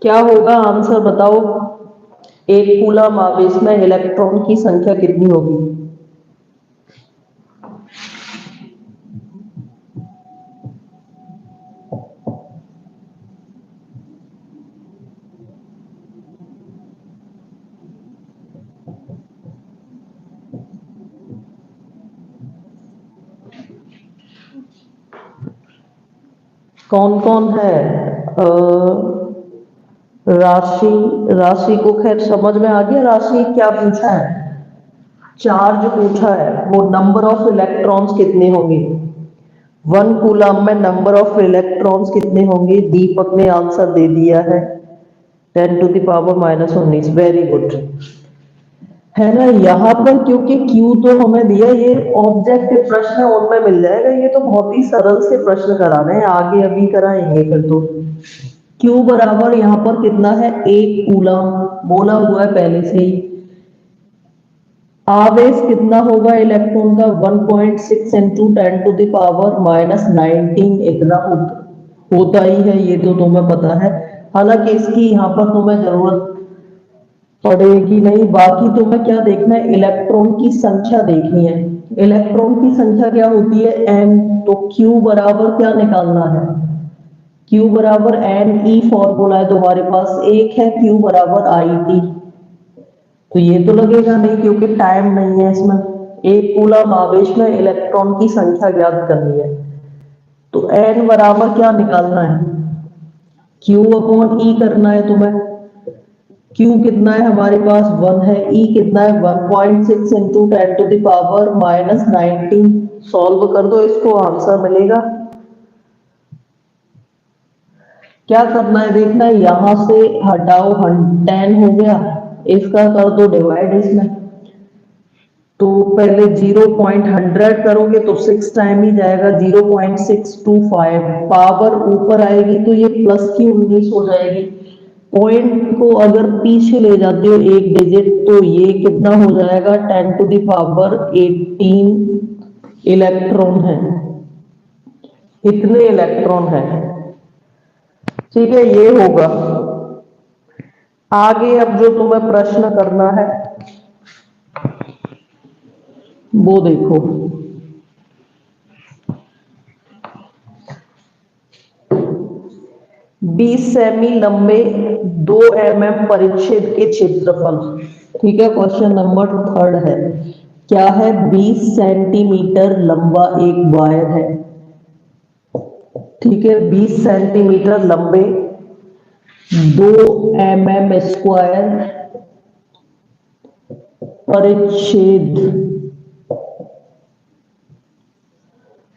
क्या होगा आंसर बताओ। एक कूलम आवेश में इलेक्ट्रॉन की संख्या कितनी होगी? कौन कौन है? राशि। राशि को खैर समझ में आ गया। राशि क्या पूछा है? चार्ज पूछा है। वो नंबर ऑफ इलेक्ट्रॉन्स कितने होंगे? वन कूलम में नंबर ऑफ इलेक्ट्रॉन्स कितने होंगे? दीपक ने आंसर दे दिया है 10⁻⁻19। Very good. है ना यहाँ पर, क्योंकि क्यू तो हमें दिया, ये ऑब्जेक्टिव प्रश्न है, उनमें मिल जाएगा। ये तो बहुत ही सरल से प्रश्न करा रहे हैं, आगे अभी कराएंगे फिर तो। क्यू बराबर यहाँ पर कितना है? एक कूलम बोला हुआ है पहले से ही। आवेश कितना होगा इलेक्ट्रॉन का? 1.6 इंटू 10⁻⁻19 इतना होता ही है, ये तो तुम्हें पता है। हालांकि इसकी यहाँ पर तुम्हें जरूरत पड़ेगी नहीं। बाकी तुम्हें क्या देखना है? इलेक्ट्रॉन की संख्या देखनी है। इलेक्ट्रॉन की संख्या क्या होती है? एन। तो क्यू बराबर क्या निकालना है? क्यू बराबर एन ई फॉर्मूला है तुम्हारे पास, एक है क्यू बराबर आई टी। तो ये तो लगेगा नहीं क्योंकि टाइम नहीं है इसमें। एक कूलम आवेश में इलेक्ट्रॉन की संख्या ज्ञात करनी है। तो एन बराबर क्या निकालना है? क्यू अपॉन ई करना है तुम्हें। क्यू कितना है हमारे पास? वन है। ई कितना है? 1.6 इंटू 10⁻⁻19। सॉल्व कर दो इसको, आंसर मिलेगा। क्या करना है देखना है, यहां से हटाओ, 10 हो गया, इसका कर दो डिवाइड इसमें। तो पहले 0.100 करोगे तो 6 टाइम ही जाएगा, 0.625। पावर ऊपर आएगी तो ये प्लस की 19 हो जाएगी। पॉइंट को अगर पीछे ले जाते हो एक डिजिट तो ये कितना हो जाएगा? 10⁻18 इलेक्ट्रॉन है। इतने इलेक्ट्रॉन है। ठीक है, ये होगा। आगे अब जो तुम्हें प्रश्न करना है वो देखो। 20 सेमी लंबे 2 mm परिच्छेद के क्षेत्रफल। ठीक है, क्वेश्चन नंबर थर्ड है। क्या है? 20 सेंटीमीटर लंबा एक वायर है। ठीक है, 20 सेंटीमीटर लंबे 2 mm स्क्वायर परिच्छेद,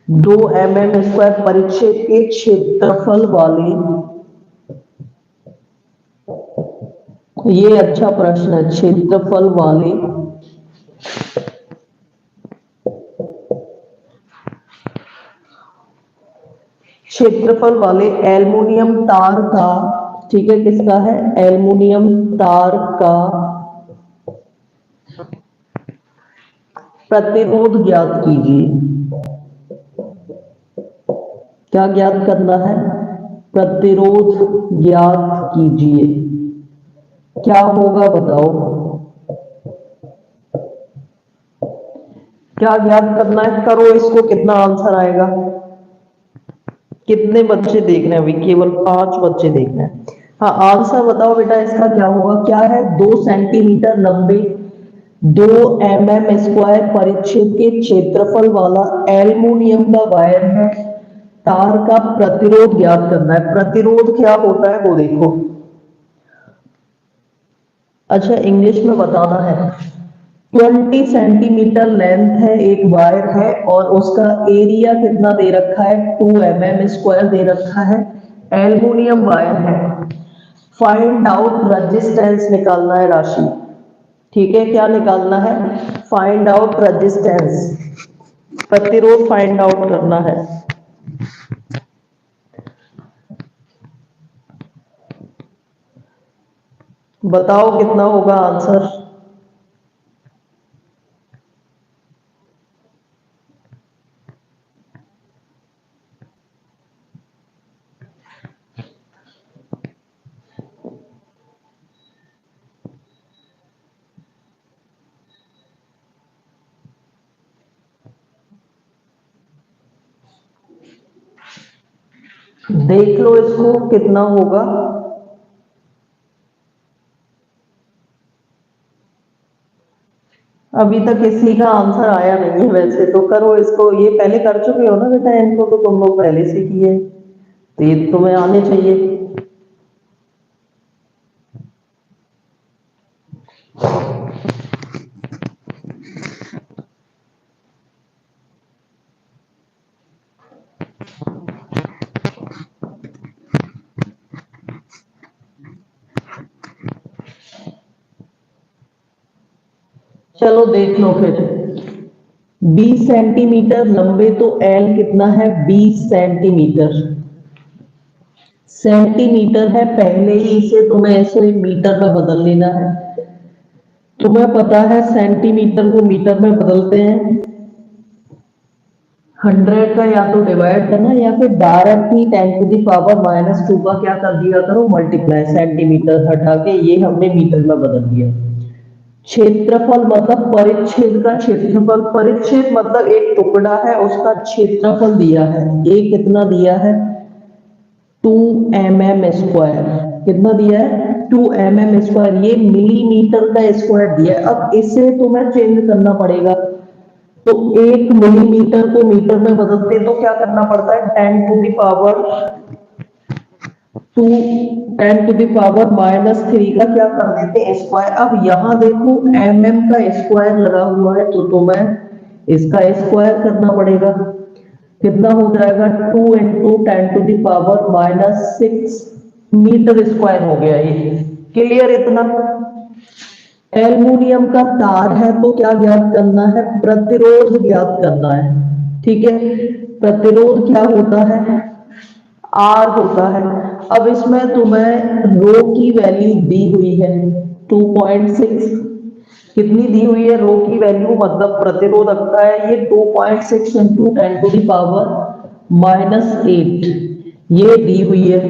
2 mm स्क्वायर परिच्छेद के क्षेत्रफल वाले, ये अच्छा प्रश्न है, क्षेत्रफल वाले क्षेत्रफल वाले एल्युमिनियम तार का। ठीक है, किसका है? एल्युमिनियम तार का प्रतिरोध ज्ञात कीजिए। क्या ज्ञात करना है? प्रतिरोध ज्ञात कीजिए। क्या होगा बताओ? क्या ज्ञात करना है? करो इसको, कितना आंसर आएगा? कितने बच्चे देख रहे हैं अभी? केवल 5 बच्चे देख रहे हैं। हाँ, आंसर बताओ बेटा, इसका क्या होगा? क्या है? 2 सेंटीमीटर लंबे 2 mm स्क्वायर परिच्छेद के क्षेत्रफल वाला एल्युमिनियम का वायर है। तार का प्रतिरोध ज्ञात करना है। प्रतिरोध क्या होता है वो देखो। अच्छा, इंग्लिश में बताना है। 20 सेंटीमीटर लेंथ है, एक वायर है, और उसका एरिया कितना दे रखा है? 2 mm स्क्वायर दे रखा है। एल्युमिनियम वायर है। फाइंड आउट रेजिस्टेंस निकालना है, राशि। ठीक है, क्या निकालना है? फाइंड आउट रेजिस्टेंस, प्रतिरोध फाइंड आउट करना है। बताओ कितना होगा आंसर? देख लो इसको कितना होगा। अभी तक किसी का आंसर आया नहीं है, वैसे तो करो इसको, ये पहले कर चुके हो ना बेटा, इनको तो तुम लोग पहले से किए, तो ये तुम्हें आने चाहिए। चलो देख लो फिर। 20 सेंटीमीटर लंबे तो एल कितना है, 20 सेंटीमीटर। सेंटीमीटर है, पहले ही इसे तुम्हें ऐसे मीटर में बदल लेना है। तुम्हें पता है सेंटीमीटर को मीटर में बदलते हैं, 100 का या तो डिवाइड करना या फिर डायरेक्टली 10⁻⁻² का क्या कर दिया करो, मल्टीप्लाई। सेंटीमीटर हटा के ये हमने मीटर में बदल दिया। क्षेत्रफल मतलब परिच्छेद का क्षेत्रफल, परिच्छेद मतलब एक टुकड़ा है उसका क्षेत्रफल दिया है, ये कितना दिया है, 2 mm²। कितना दिया है, 2 mm²। ये मिलीमीटर का स्क्वायर दिया है। अब इसे तुम्हें चेंज करना पड़ेगा, तो 1 मिलीमीटर को मीटर में बदलते तो क्या करना पड़ता है, 10⁻⁻³ का क्या कर देते हैं, स्क्वायर। अब यहाँ देखो का स्क्वायर लगा हुआ है, तो तुम्हें इसका स्क्वायर करना पड़ेगा। कितना हो जाएगा, 2 × 10⁻⁻6 मीटर स्क्वायर हो गया ये। क्लियर इतना। एल्युमिनियम का तार है तो क्या ज्ञात करना है, प्रतिरोध ज्ञात करना है। ठीक है, प्रतिरोध क्या होता है, आर होता है। अब इसमें तुम्हें रो की वैल्यू दी हुई है 2.6। कितनी दी हुई है रो की वैल्यू, मतलब प्रतिरोधकता है ये 2.6 × 10⁻⁻8 ये दी हुई है।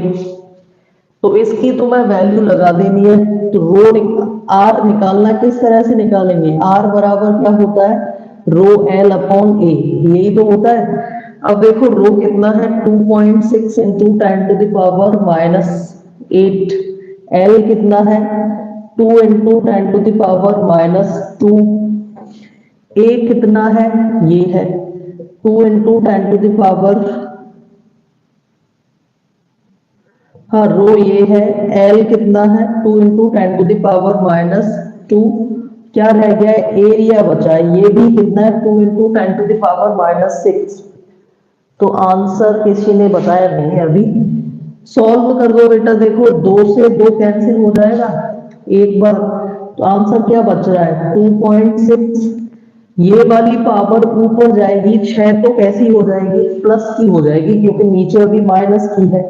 तो इसकी तुम्हें वैल्यू लगा देनी है। तो आर निकालना किस तरह से निकालेंगे, आर बराबर क्या होता है, ρL/A, यही तो होता है। अब देखो रो कितना है, 2.6 × 10⁻⁻8। एल कितना है, 2 × 10⁻²। ए कितना है, ये है 2 × 10⁻, हाँ रो ये है, एल कितना है 2 × 10⁻²। क्या रह गया है, एरिया बचा है, ये भी कितना है 2 × 10⁻6। तो आंसर किसी ने बताया नहीं है अभी। सॉल्व कर दो बेटा, देखो 2 से 2 कैंसिल हो जाएगा एक बार, तो आंसर क्या बच रहा है 2.6। ये वाली पावर ऊपर जाएगी, 6 तो कैसी हो जाएगी, प्लस की हो जाएगी, क्योंकि नीचे अभी माइनस की है।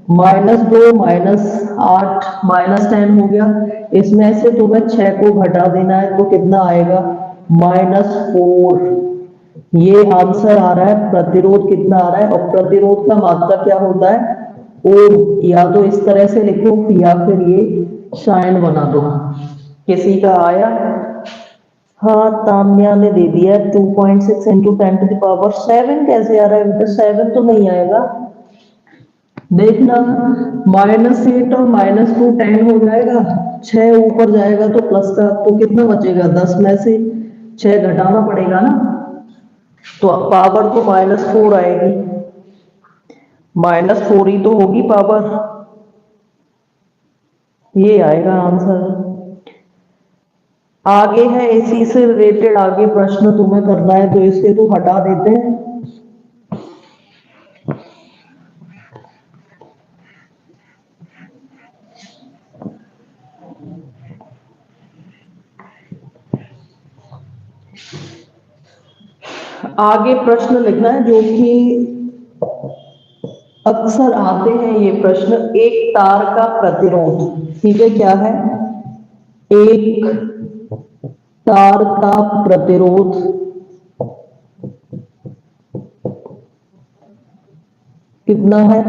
-2 -8 -10 हो गया। इसमें से तुम्हें 6 को घटा देना है, तो कितना आएगा, -4। ये आंसर आ रहा है। प्रतिरोध कितना आ रहा है, और प्रतिरोध का मात्रा क्या होता है, ओम। या तो इस तरह से लिखो या फिर ये साइन बना दो। किसी का आया, हाँ तान्या ने दे दिया 2.6 × 10⁻7। कैसे आ रहा है बेटा, 7 तो नहीं आएगा। देखना, -8 और -2 10 हो जाएगा, 6 ऊपर जाएगा तो प्लस का, तो कितना बचेगा, 10 में से 6 घटाना पड़ेगा ना, तो पावर तो -4 आएगी। -4 ही तो होगी पावर, ये आएगा आंसर। आगे है इसी से रिलेटेड, आगे प्रश्न तुम्हें करना है, तो इसके तो हटा देते हैं। आगे प्रश्न लिखना है जो कि अक्सर आते हैं ये प्रश्न। एक तार का प्रतिरोध, ठीक है, क्या है, एक तार का प्रतिरोध कितना है,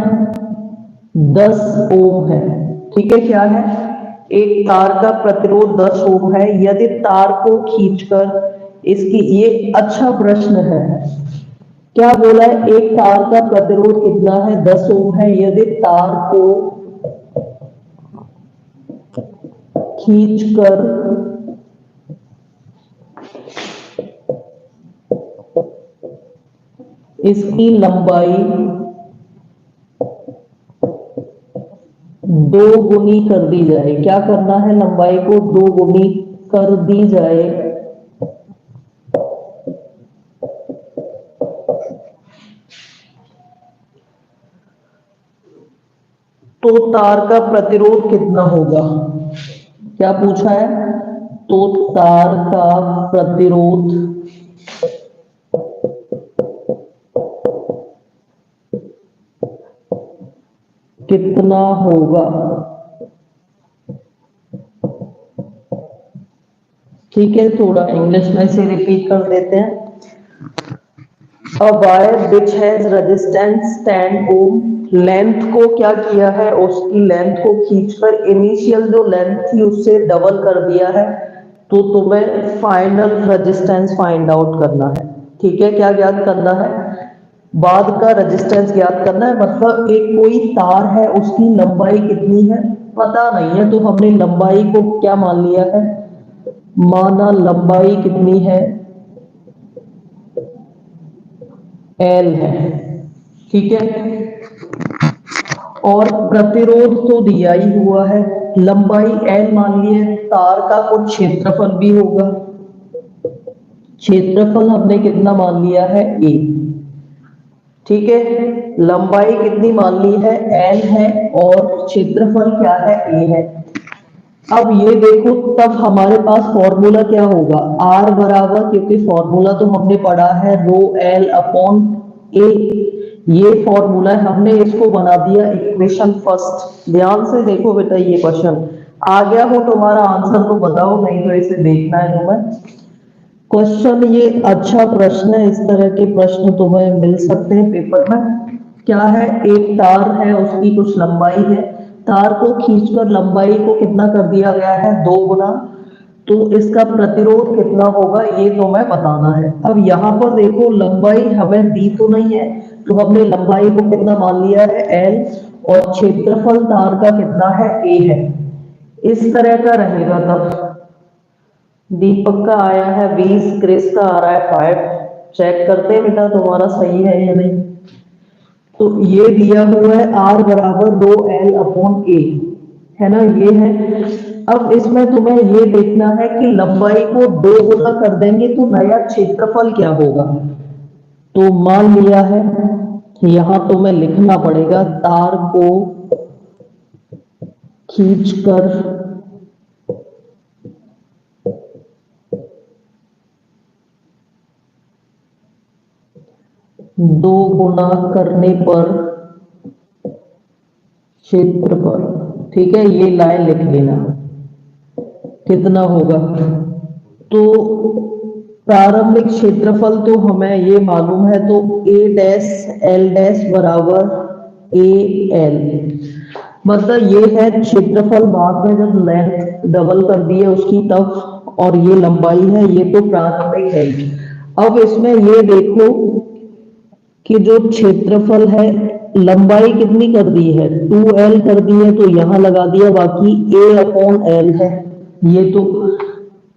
10 ओम है। ठीक है, क्या है, एक तार का प्रतिरोध 10 ओम है। यदि तार को खींचकर इसकी, ये अच्छा प्रश्न है, क्या बोला है, एक तार का प्रतिरोध कितना है, 10 ओम है। यदि तार को खींचकर इसकी लंबाई 2 गुनी कर दी जाए, क्या करना है, लंबाई को 2 गुनी कर दी जाए, तो तार का प्रतिरोध कितना होगा। क्या पूछा है, तो तार का प्रतिरोध कितना होगा। ठीक है, थोड़ा इंग्लिश में से रिपीट कर देते हैं। A wire which has resistance 10 ohm, length को क्या किया है, उसकी लेंथ को खींचकर इनिशियल जो लेंथ थी उससे डबल कर दिया है, तो तुम्हें फाइनल रेजिस्टेंस फाइंड आउट करना है। ठीक है, क्या ज्ञात करना है, बाद का रेजिस्टेंस ज्ञात करना है। मतलब एक कोई तार है, उसकी लंबाई कितनी है पता नहीं है, तो हमने लंबाई को क्या मान लिया है, माना लंबाई कितनी है, एल है। ठीक है, और प्रतिरोध तो दिया ही हुआ है, लंबाई एल मान ली है, तार का कुछ क्षेत्रफल भी होगा, क्षेत्रफल हमने कितना मान लिया है, ए। ठीक है, लंबाई कितनी मान ली है, एल है, और क्षेत्रफल क्या है, ए है। अब ये देखो, तब हमारे पास फॉर्मूला क्या होगा, आर बराबर, क्योंकि फॉर्मूला तो हमने पढ़ा है रो एल अपॉन ए, ये फॉर्मूला है, हमने इसको बना दिया इक्वेशन फर्स्ट। ध्यान से देखो बेटा, ये क्वेश्चन आ गया हो तुम्हारा आंसर तो बताओ, नहीं तो इसे देखना है तुम्हें। क्वेश्चन ये अच्छा प्रश्न है, इस तरह के प्रश्न तुम्हें मिल सकते हैं पेपर में। क्या है, एक तार है, उसकी कुछ लंबाई है, तार को खींचकर लंबाई को कितना कर दिया गया है, 2 गुना, तो इसका प्रतिरोध कितना होगा ये तुम्हें बताना है। अब यहाँ पर देखो, लंबाई हमें दी तो नहीं है, तो हमने लंबाई को कितना मान लिया है, एल, और क्षेत्रफल तार का कितना है, ए है। इस तरह का रहेगा। तब दीपक का आया है 20, क्रिस का आ रहा है 5, चेक करते हैं बेटा तुम्हारा सही है या नहीं। तो ये दिया हुआ है आर बराबर 2 एल अपॉन ए, है ना, ये है। अब इसमें तुम्हें ये देखना है कि लंबाई को 2 गुना कर देंगे तो नया क्षेत्रफल क्या होगा। तो मान लिया है, यहां तुम्हें लिखना पड़ेगा, तार को खींचकर 2 गुना करने पर क्षेत्रफल। ठीक है, ये लाइन लिख लेना, कितना होगा। तो प्रारंभिक क्षेत्रफल तो हमें ये मालूम है, तो ए डैश एल डैश बराबर ए एल, मतलब ये है क्षेत्रफल, बाद में जब लेंथ डबल कर दी है उसकी तब, और ये लंबाई है, ये तो प्रारंभिक है। अब इसमें ये देखो कि जो क्षेत्रफल है, लंबाई कितनी कर दी है, 2L कर दी है, तो यहां लगा दिया, बाकी A अपॉन एल है। ये तो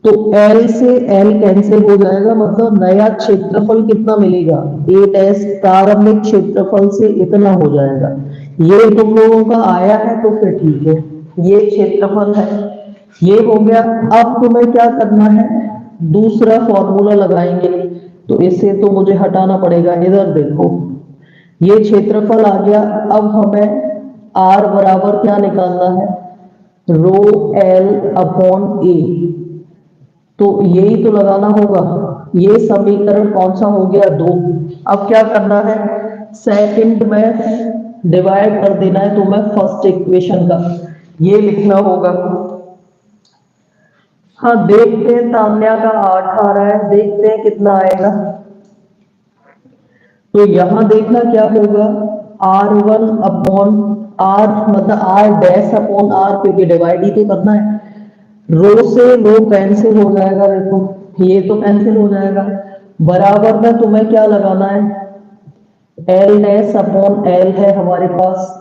L से L कैंसिल हो जाएगा, मतलब नया क्षेत्रफल कितना मिलेगा, A डैश प्रारंभिक क्षेत्रफल से इतना हो जाएगा। ये तुम लोगों का आया है तो फिर ठीक है, ये क्षेत्रफल है, ये हो गया। अब तुम्हें क्या करना है, दूसरा फॉर्मूला लगाएंगे, तो इससे तो मुझे हटाना पड़ेगा। इधर देखो, ये क्षेत्रफल आ गया। अब हमें आर बराबर क्या निकालना है, रो एल अपॉन ए, तो यही तो लगाना होगा। ये समीकरण कौन सा हो गया, 2। अब क्या करना है, सेकंड में डिवाइड कर देना है तुम्हें फर्स्ट इक्वेशन का, ये लिखना होगा। हाँ, देखते हैं, तान्या का 8 आ रहा है, देखते हैं कितना आएगा। तो यहां देखना क्या होगा, R1 अपॉन आर, मतलब आर डैश अपॉन आर, क्योंकि डिवाइड ही तो करना है। रो से रो कैंसिल हो जाएगा, देखो ये तो कैंसिल हो जाएगा। बराबर में तुम्हें क्या लगाना है, एल डैश अपॉन एल है हमारे पास।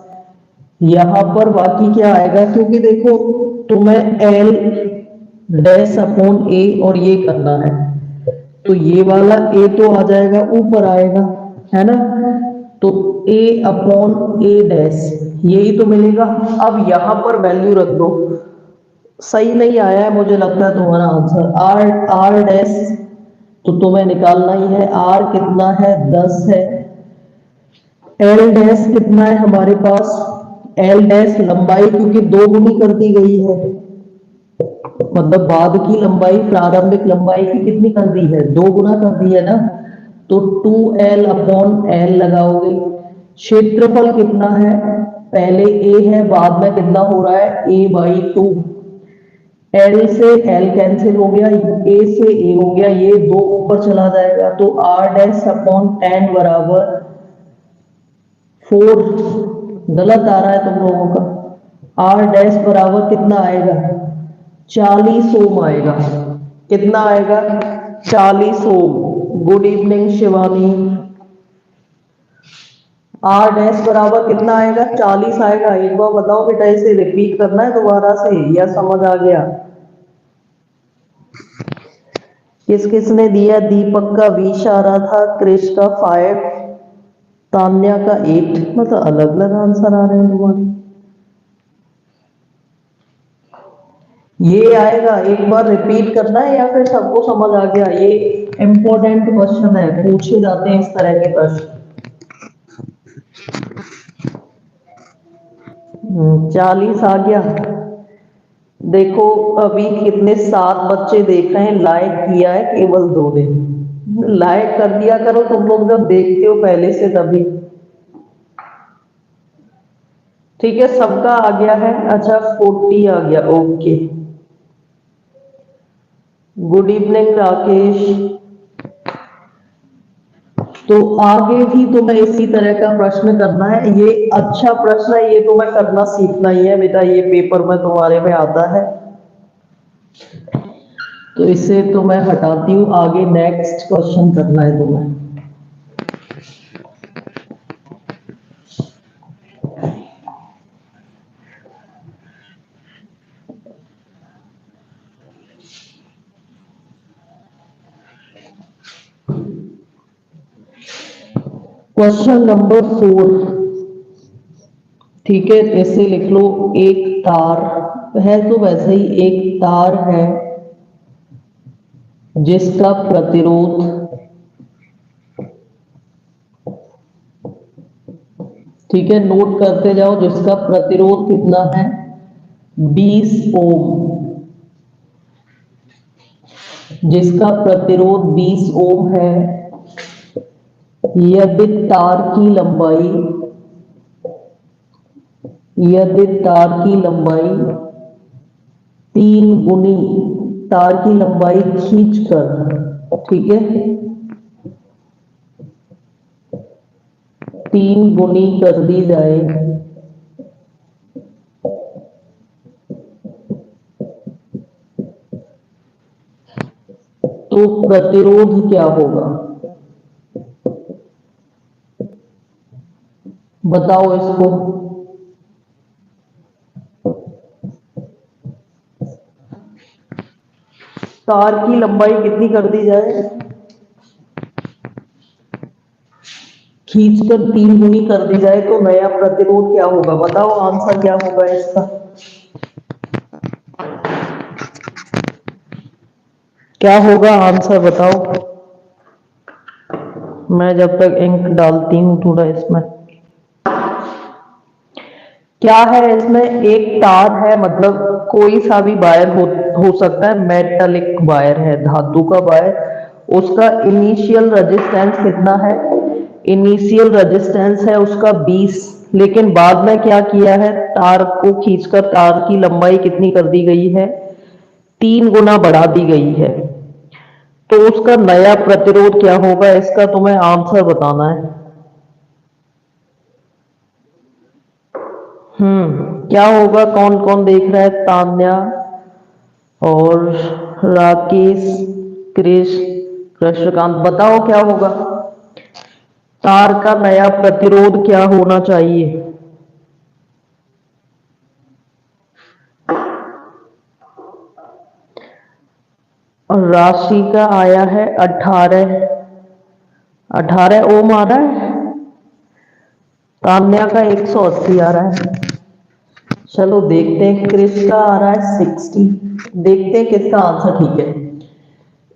यहां पर बाकी क्या आएगा, क्योंकि देखो तुम्हें एल डैश अपॉन ए और ये करना है, तो ये वाला ए तो आ जाएगा, ऊपर आएगा, है ना। तो ए अपॉन ए डैश यही तो मिलेगा। अब यहां पर वैल्यू रख दो। सही नहीं आया है मुझे लगता है तुम्हारा आंसर, आर आर डैश तो तुम्हें निकालना ही है। आर कितना है, 10 है। एल डैश कितना है हमारे पास, एल डैश लंबाई क्योंकि दो गुनी कर दी गई है, मतलब बाद की लंबाई प्रारंभिक लंबाई की कितनी कर दी है, दो गुना कर दी है ना। तो 2l अपॉन एल लगाओगे। क्षेत्रफल कितना है, पहले ए है, बाद में कितना हो रहा है, ए बाई 2। एल से एल कैंसिल हो गया, ए से ए हो गया, ये दो ऊपर चला जाएगा, तो आर डैश अपॉन 10 बराबर 4। गलत आ रहा है तुम लोगों का। आर डैश बराबर कितना आएगा, 40 ओम आएगा। कितना आएगा, 40 ohm. Good evening Shivani. R dash बराबर कितना आएगा, 40 आएगा। एक बार बताओ बेटा, इसे रिपीट करना है दोबारा से या समझ आ गया। किस किसने दिया, दीपक का 20 आ रहा था, क्रिश का 5, तान्या का 8। मतलब अलग अलग आंसर आ रहे हैं तुम्हारे। ये आएगा, एक बार रिपीट करना है या फिर सबको समझ आ गया। ये इंपॉर्टेंट क्वेश्चन है, पूछे जाते हैं इस तरह के प्रश्न। 40 आ गया। देखो अभी कितने 7 बच्चे देख रहे हैं, लाइक किया है केवल 2 ने। लाइक कर दिया करो तुम लोग जब देखते हो पहले से तभी। ठीक है, सबका आ गया है। अच्छा 40 आ गया, ओके। Good evening Rakesh. तो आगे भी तुम्हें इसी तरह का प्रश्न करना है। ये अच्छा प्रश्न है, ये तुम्हें करना सीखना ही है बेटा, ये पेपर में तुम्हारे में आता है। तो इसे तो मैं हटाती हूँ, आगे नेक्स्ट क्वेश्चन करना है तुम्हें। Question number 4। ठीक है, ऐसे लिख लो। एक तार है, तो वैसे ही एक तार है जिसका प्रतिरोध, ठीक है नोट करते जाओ, जिसका प्रतिरोध कितना है, 20 ओम। जिसका प्रतिरोध 20 ओम है, यदि तार की लंबाई, यदि तार की लंबाई 3 गुनी तार की लंबाई खींचकर, ठीक है 3 गुनी कर दी जाए, तो प्रतिरोध क्या होगा, बताओ इसको। तार की लंबाई कितनी कर दी जाए, खींचकर 3 गुनी कर दी जाए, तो नया प्रतिरोध क्या होगा, बताओ आंसर क्या होगा इसका। क्या होगा आंसर बताओ। मैं जब तक इंक डालती हूँ थोड़ा इसमें। क्या है इसमें, एक तार है, मतलब कोई सा भी वायर हो सकता है, मेटालिक वायर है, धातु का वायर। उसका इनिशियल रेजिस्टेंस कितना है, इनिशियल रेजिस्टेंस है उसका 20। लेकिन बाद में क्या किया है, तार को खींचकर तार की लंबाई कितनी कर दी गई है, 3 गुना बढ़ा दी गई है। तो उसका नया प्रतिरोध क्या होगा, इसका तुम्हें आंसर बताना है। क्या होगा, कौन कौन देख रहा है, तान्या और राकेश, क्रिश, कृष्णकांत, बताओ क्या होगा। तार का नया प्रतिरोध क्या होना चाहिए? और राशि का आया है 18, 18 ओम आ रहा है। तान्या का 180 आ रहा है। चलो देखते हैं, क्रिस का आ रहा है 60। देखते हैं किसका आंसर ठीक है।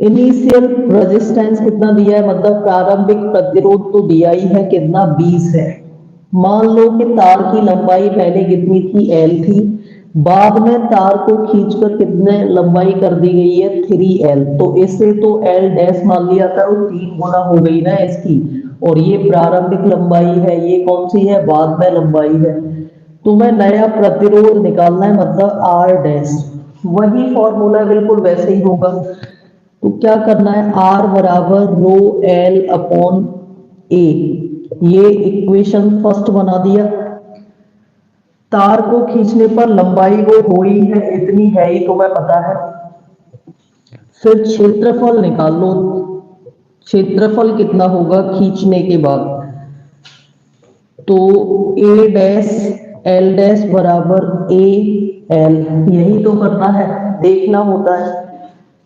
इनिशियल रेजिस्टेंस कितना दिया है, मतलब प्रारंभिक प्रतिरोध तो दिया ही है, कितना 20 है। मान लो कि तार की लंबाई पहले कितनी थी, एल थी, बाद में तार को खींचकर कितने लंबाई कर दी गई है, 3L। तो इससे तो L डैश मान लिया था, वो 3 गुना हो गई ना इसकी। और ये प्रारंभिक लंबाई है, ये कौन सी है, बाद में लंबाई है। तुम्हें नया प्रतिरोध निकालना है, मतलब R डैश। वही फॉर्मूला बिल्कुल वैसे ही होगा। तो क्या करना है, R बराबर रो एल अपॉन ए। ये इक्वेशन फर्स्ट बना दिया। तार को खींचने पर लंबाई वो हो ही है, इतनी है ही, तुम्हें पता है। फिर क्षेत्रफल निकाल लो। क्षेत्रफल कितना होगा खींचने के बाद, तो ए डैश एल डैश बराबर ए एल, यही तो करना है, देखना होता है।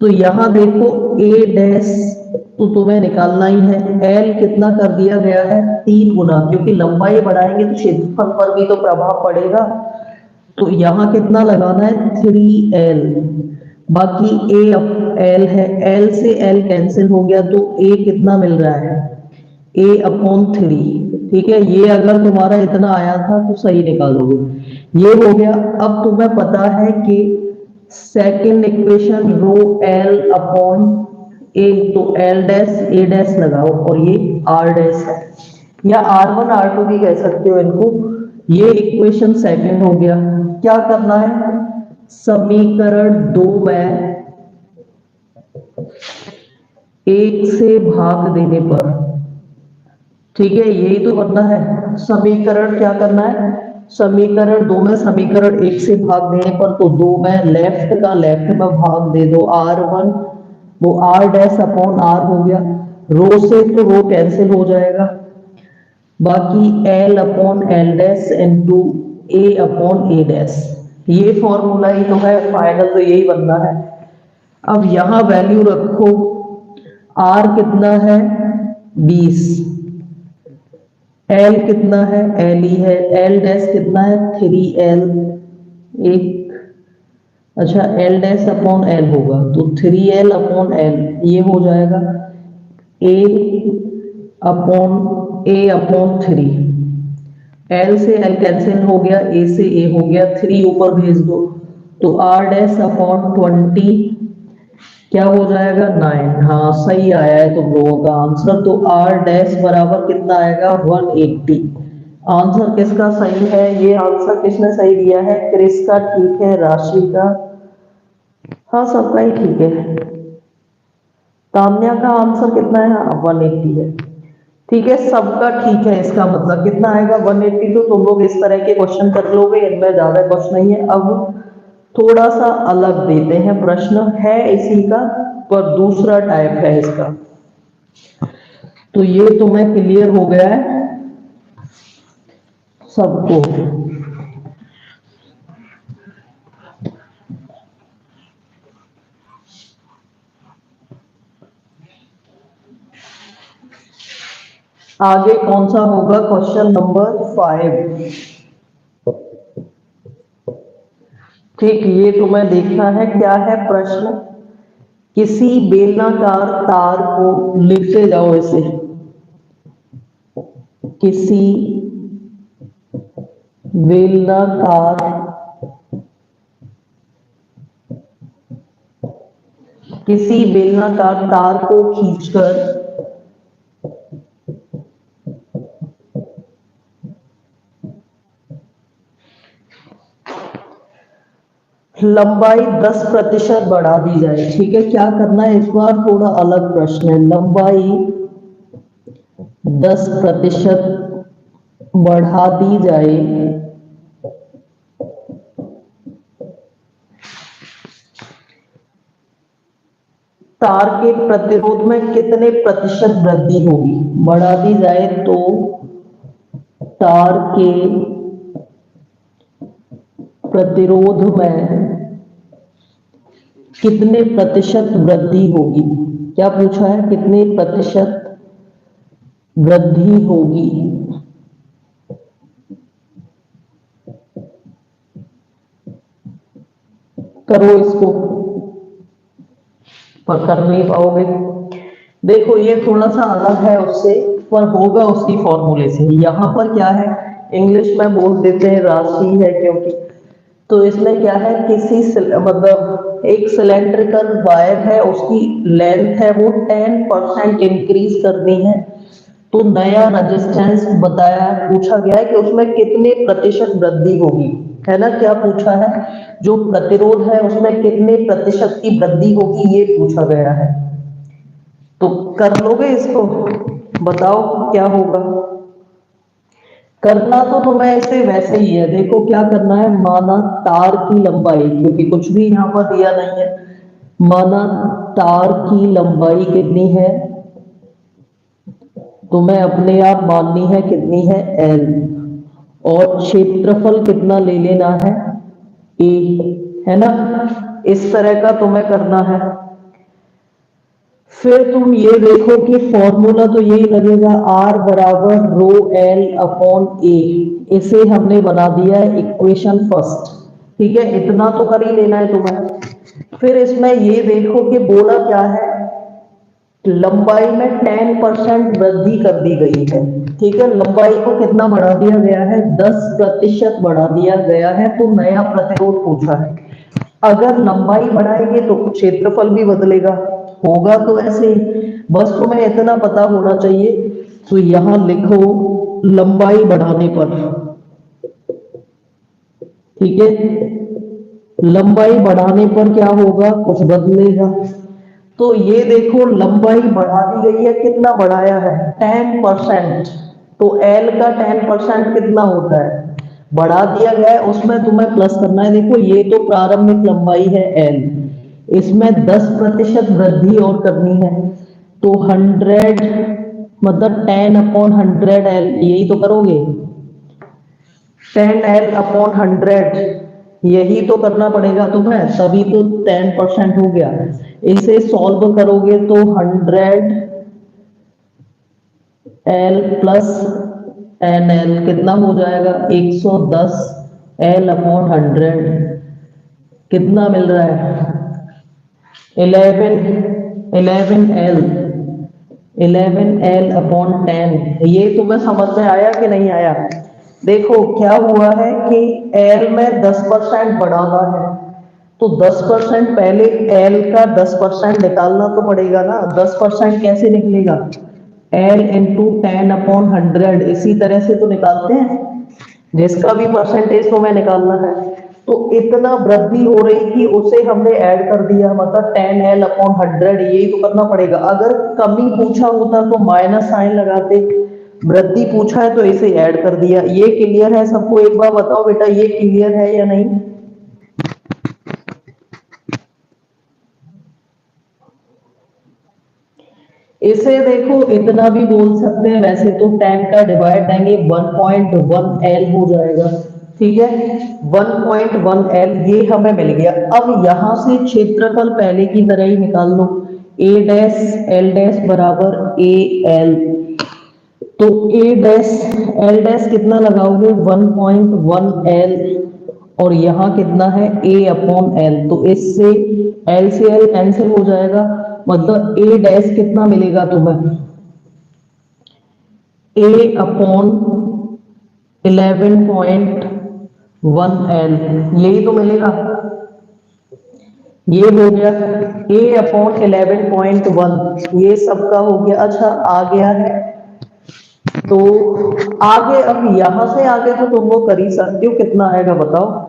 तो यहां देखो ए डैश तो तुम्हें निकालना ही है, एल कितना कर दिया गया है, 3 गुना, क्योंकि लंबाई बढ़ाएंगे तो क्षेत्रफल पर भी तो प्रभाव पड़ेगा। तो यहां कितना लगाना है, 3L। बाकी ए एल है, एल से एल कैंसिल हो गया, तो ए कितना मिल रहा है, ए अपॉन 3। ठीक है, ये अगर तुम्हारा इतना आया था तो सही निकालोगे। ये हो गया। अब तुम्हें पता है कि second equation rho L upon A, तो एल डैश ए डैश लगाओ, और ये आर डैश है, या R1 R2 भी कह सकते हो इनको। ये इक्वेशन सेकंड हो गया। क्या करना है, समीकरण 2 में एक से भाग देने पर, ठीक है, यही तो करना है। समीकरण क्या करना है, समीकरण 2 में समीकरण 1 से भाग देने पर, तो 2 में लेफ्ट का लेफ्ट में भाग दे दो, R1 वो R डैश अपॉन R हो गया। रो से तो रो कैंसिल हो जाएगा, बाकी L upon L dash into A upon A dash. ये फॉर्मूला ही तो है, फाइनल तो यही बनना है। अब यहां वैल्यू रखो, R कितना है 20, L कितना है, L ही है, L डैश कितना है 3L। एक, अच्छा L डैश अपॉन L होगा, तो 3L अपॉन L ये हो जाएगा A upon A upon 3। L से एल कैंसिल हो गया, ए से ए हो गया, 3 ऊपर भेज दो, तो आर डैश अपॉन 20 क्या हो जाएगा 9। हाँ सही आया है तुम लोगों का आंसर। तो आर डैश बराबर कितना आएगा 180। आंसर किसका सही है, ये आंसर किसने सही दिया है, क्रिस का ठीक है, राशि का, हाँ सबका ही ठीक है। तान्या का आंसर कितना है, हाँ 180 है। ठीक है, सबका ठीक है, इसका मतलब कितना आएगा 180। तो तुम लोग इस तरह के क्वेश्चन कर लोगे, इनमें ज्यादा कुछ नहीं है। अब थोड़ा सा अलग देते हैं, प्रश्न है इसी का पर दूसरा टाइप है इसका। तो ये तुम्हें क्लियर हो गया है सबको। आगे कौन सा होगा, क्वेश्चन नंबर 5। ठीक, ये तुम्हें देखना है क्या है प्रश्न। किसी बेलनाकार तार को, लिखते जाओ इसे, किसी बेलनाकार, किसी बेलनाकार तार को खींचकर लंबाई 10% बढ़ा दी जाए। ठीक है, क्या करना है इस बार, थोड़ा अलग प्रश्न है। लंबाई 10% बढ़ा दी जाए तार के प्रतिरोध में कितने प्रतिशत वृद्धि होगी? बढ़ा दी जाए तो तार के प्रतिरोध में कितने प्रतिशत वृद्धि होगी? क्या पूछा है? कितने प्रतिशत वृद्धि होगी? करो इसको, पर कर नहीं पाओगे। देखो ये थोड़ा सा अलग है उससे, पर होगा उसकी फॉर्मूले से। यहाँ पर क्या है, इंग्लिश में बोल देते हैं राशि है क्योंकि, तो इसमें क्या है, मतलब एक सिलेंड्रिकल वायर है, उसकी लेंथ है वो 10% इंक्रीज करनी है, तो नया रेजिस्टेंस बताया, पूछा गया है कि उसमें कितने प्रतिशत वृद्धि होगी, है ना? क्या पूछा है? जो प्रतिरोध है उसमें कितने प्रतिशत की वृद्धि होगी, ये पूछा गया है। तो कर लोगे इसको? बताओ क्या होगा। करना तो तुम्हें ऐसे वैसे ही है। देखो क्या करना है, माना तार की लंबाई, क्योंकि कुछ भी यहाँ पर दिया नहीं है, माना तार की लंबाई कितनी है, तुम्हें अपने आप माननी है कितनी है, एल, और क्षेत्रफल कितना ले लेना है, ए, है ना? इस तरह का तुम्हें करना है। फिर तुम ये देखो कि फॉर्मूला तो यही लगेगा, आर बराबर रो एल अपॉन ए। इसे हमने बना दिया है इक्वेशन फर्स्ट। ठीक है, इतना तो कर ही लेना है तुम्हें। फिर इसमें ये देखो कि बोला क्या है, लंबाई में 10% वृद्धि कर दी गई है। ठीक है, लंबाई को कितना बढ़ा दिया गया है, 10% बढ़ा दिया गया है, तो नया प्रतिरोध पूछा है। अगर लंबाई बढ़ाएंगे तो क्षेत्रफल भी बदलेगा, होगा तो ऐसे ही। बस तुम्हें इतना पता होना चाहिए। तो यहां लिखो लंबाई बढ़ाने पर, ठीक है, लंबाई बढ़ाने पर क्या होगा, कुछ बदलेगा। तो ये देखो लंबाई बढ़ा दी गई है, कितना बढ़ाया है, 10%। तो एल का 10% कितना होता है, बढ़ा दिया गया है, उसमें तुम्हें प्लस करना है। देखो ये तो प्रारंभिक लंबाई है एल, इसमें 10% वृद्धि और करनी है, तो 100, मतलब 10/100 एल, यही तो करोगे, 10L/100, यही तो करना पड़ेगा तुम्हें, तभी तो 10% हो गया। इसे सॉल्व करोगे तो 100L+NL कितना हो जाएगा, 110L/100, कितना मिल रहा है, 11L/10। ये तुम्हें समझ में आया कि नहीं आया? देखो क्या हुआ है कि एल में 10% बढ़ाना है, तो 10% पहले एल का 10% निकालना तो पड़ेगा ना। 10% कैसे निकलेगा, एल इंटू 10/100, इसी तरह से तो निकालते हैं, जिसका भी परसेंटेज तुम्हें निकालना है। तो इतना वृद्धि हो रही थी, उसे हमने ऐड कर दिया, मतलब 10L/100, यही तो करना पड़ेगा। अगर कमी पूछा होता तो माइनस साइन लगाते, वृद्धि पूछा है तो इसे ऐड कर दिया। ये क्लियर है सबको? एक बार बताओ बेटा, ये क्लियर है या नहीं? इसे देखो इतना भी बोल सकते हैं, वैसे तो 10 का डिवाइड देंगे 1.1L हो जाएगा। ठीक है, 1.1L ये हमें मिल गया। अब यहां से क्षेत्रफल पहले की तरह ही निकाल लो, ए डैश एल डैश बराबर ए एल, तो ए डैश एल डैश कितना लगाओगे, 1.1L, और यहाँ कितना है, A/L, तो इससे एल से एल कैंसिल हो जाएगा, मतलब ए डैश कितना मिलेगा तुम्हें, A/11.1L, यही तो मिलेगा। ये हो गया A/11.1, ये सबका हो गया। अच्छा आ गया है, तो आगे, अब यहां से आगे तो तुम वो कर ही सकते हो, कितना आएगा बताओ,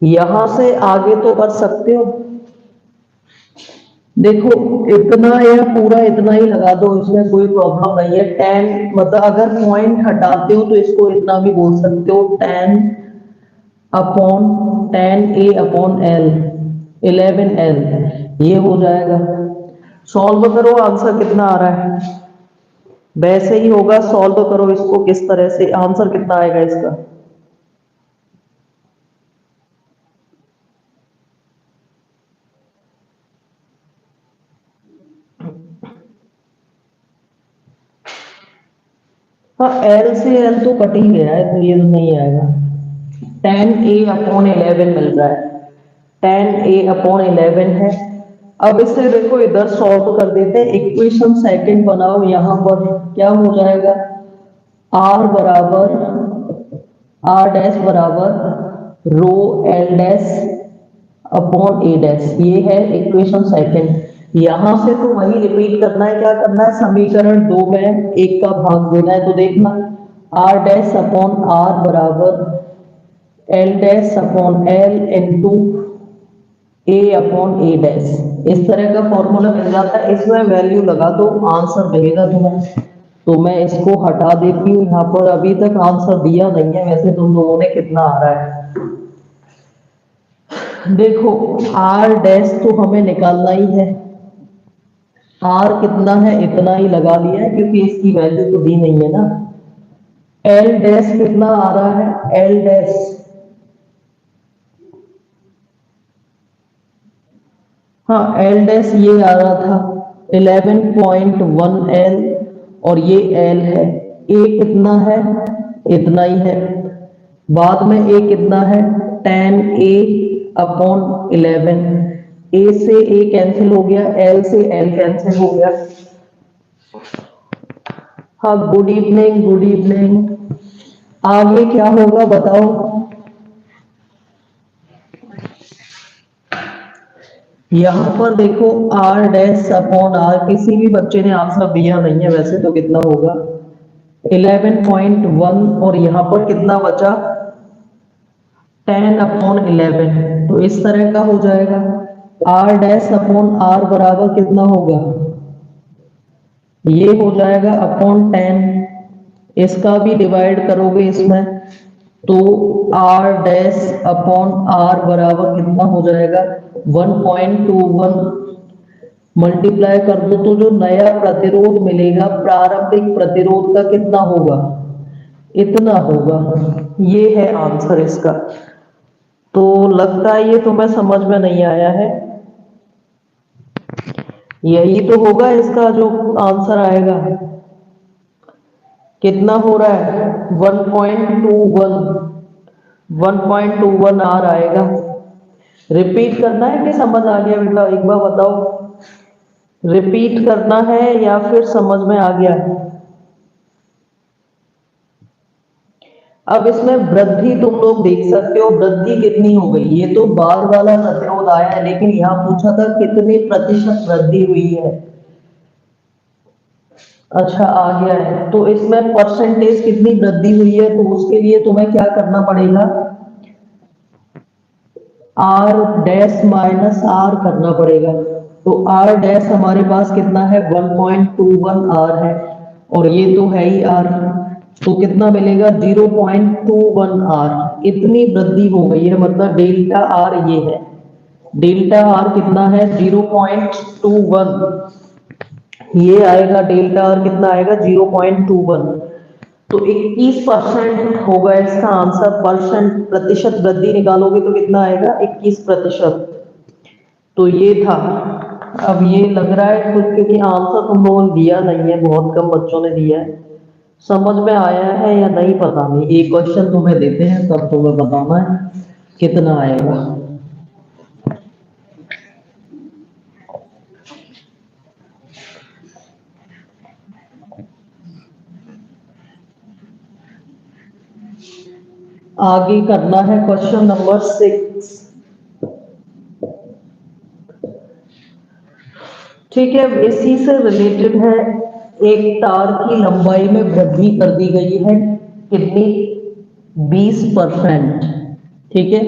यहां से आगे तो कर सकते हो। देखो इतना या पूरा इतना ही लगा दो, इसमें कोई प्रॉब्लम नहीं है। 10, मतलब अगर पॉइंट हटाते हो तो इसको इतना भी बोल सकते हो, 10/10 A/L, 11L, ये हो जाएगा। सॉल्व करो, आंसर कितना आ रहा है? वैसे ही होगा, सॉल्व करो इसको किस तरह से, आंसर कितना आएगा इसका? हाँ, एल से एल तो कट ही गया है, तो ये तो नहीं आएगा। 10a/11 मिल रहा है, 10a/11 है। अब इसे देखो इधर सॉल्व कर देते हैं, इक्वेशन सेकंड बनाओ, यहां पर क्या हो जाएगा? आर बराबर, आर डैश बराबर rho L dash upon A dash, ये है इक्वेशन सेकंड। यहां से तो वही रिपीट करना है, क्या करना है? समीकरण दो में एक का भाग देना है, तो देखना आर डैश अपॉन आर बराबर L dash upon L into A upon A dash, इस तरह का फॉर्मूला मिल जाता है। इसमें वैल्यू लगा दो, आंसर मिलेगा तुम्हें। तो मैं इसको हटा देती हूँ, यहाँ पर अभी तक आंसर दिया नहीं है वैसे तुम लोगों ने, कितना आ रहा है देखो। आर डैश तो हमें निकालना ही है, आर कितना है इतना ही लगा लिया है क्योंकि इसकी वैल्यू तो दी नहीं है ना। एल डैश कितना आ रहा है? एल डैश, हाँ एल डैश ये आ रहा था 11.1 एल, और ये एल है। ए कितना है? इतना ही है। बाद में ए कितना है? 10a/11। ए से ए कैंसिल हो गया, एल से एल कैंसिल हो गया। हाँ, गुड इवनिंग, गुड इवनिंग। आगे क्या होगा बताओ? यहाँ पर देखो आर डैश अपॉन आर, किसी भी बच्चे ने आंसर दिया नहीं है वैसे, तो कितना होगा? 11.1, और यहाँ पर कितना बचा? 10/11, तो इस तरह का हो जाएगा। आर डैश अपॉन आर बराबर कितना होगा? ये हो जाएगा अपॉन 10, इसका भी डिवाइड करोगे इसमें, तो आर डैश अपॉन आर बराबर कितना हो जाएगा? 1.21। मल्टीप्लाई कर दो तो जो नया प्रतिरोध मिलेगा प्रारंभिक प्रतिरोध का कितना होगा? इतना होगा। ये है आंसर इसका। तो लगता है ये तुम्हें समझ में नहीं आया है, यही तो होगा इसका जो आंसर आएगा। कितना हो रहा है? 1.21, 1.21 आर आएगा। रिपीट करना है कि समझ आ गया बेटा, एक बार बताओ, रिपीट करना है या फिर समझ में आ गया? अब इसमें वृद्धि तुम लोग देख सकते हो, वृद्धि कितनी हो गई? ये तो बार वाला प्रतिरोध आया है, लेकिन यहां पूछा था कितने प्रतिशत वृद्धि हुई है। अच्छा, आ गया है, तो इसमें परसेंटेज कितनी वृद्धि हुई है, तो उसके लिए तुम्हें क्या करना पड़ेगा? आर डैश माइनस आर करना पड़ेगा। तो आर डैश हमारे पास कितना है? 1.21 आर है, और ये तो है ही आर, तो कितना मिलेगा? 0.21 आर। इतनी वृद्धि हो गई है, मतलब डेल्टा आर ये है। डेल्टा आर कितना है? 0.21, ये आएगा डेल्टा आर कितना आएगा? 0.21। तो 21% होगा इसका आंसर। परसेंट, प्रतिशत वृद्धि निकालोगे तो कितना आएगा? 21%। तो ये था। अब ये लग रहा है कुछ, क्योंकि आंसर तुम लोगों ने दिया नहीं है, बहुत कम बच्चों ने दिया है। समझ में आया है या नहीं पता नहीं, एक क्वेश्चन तुम्हें देते हैं तब तुम्हें बताना है कितना आएगा। आगे करना है क्वेश्चन नंबर 6। ठीक है, इसी से रिलेटेड है। एक तार की लंबाई में वृद्धि कर दी गई है, कितनी? 20%। ठीक है,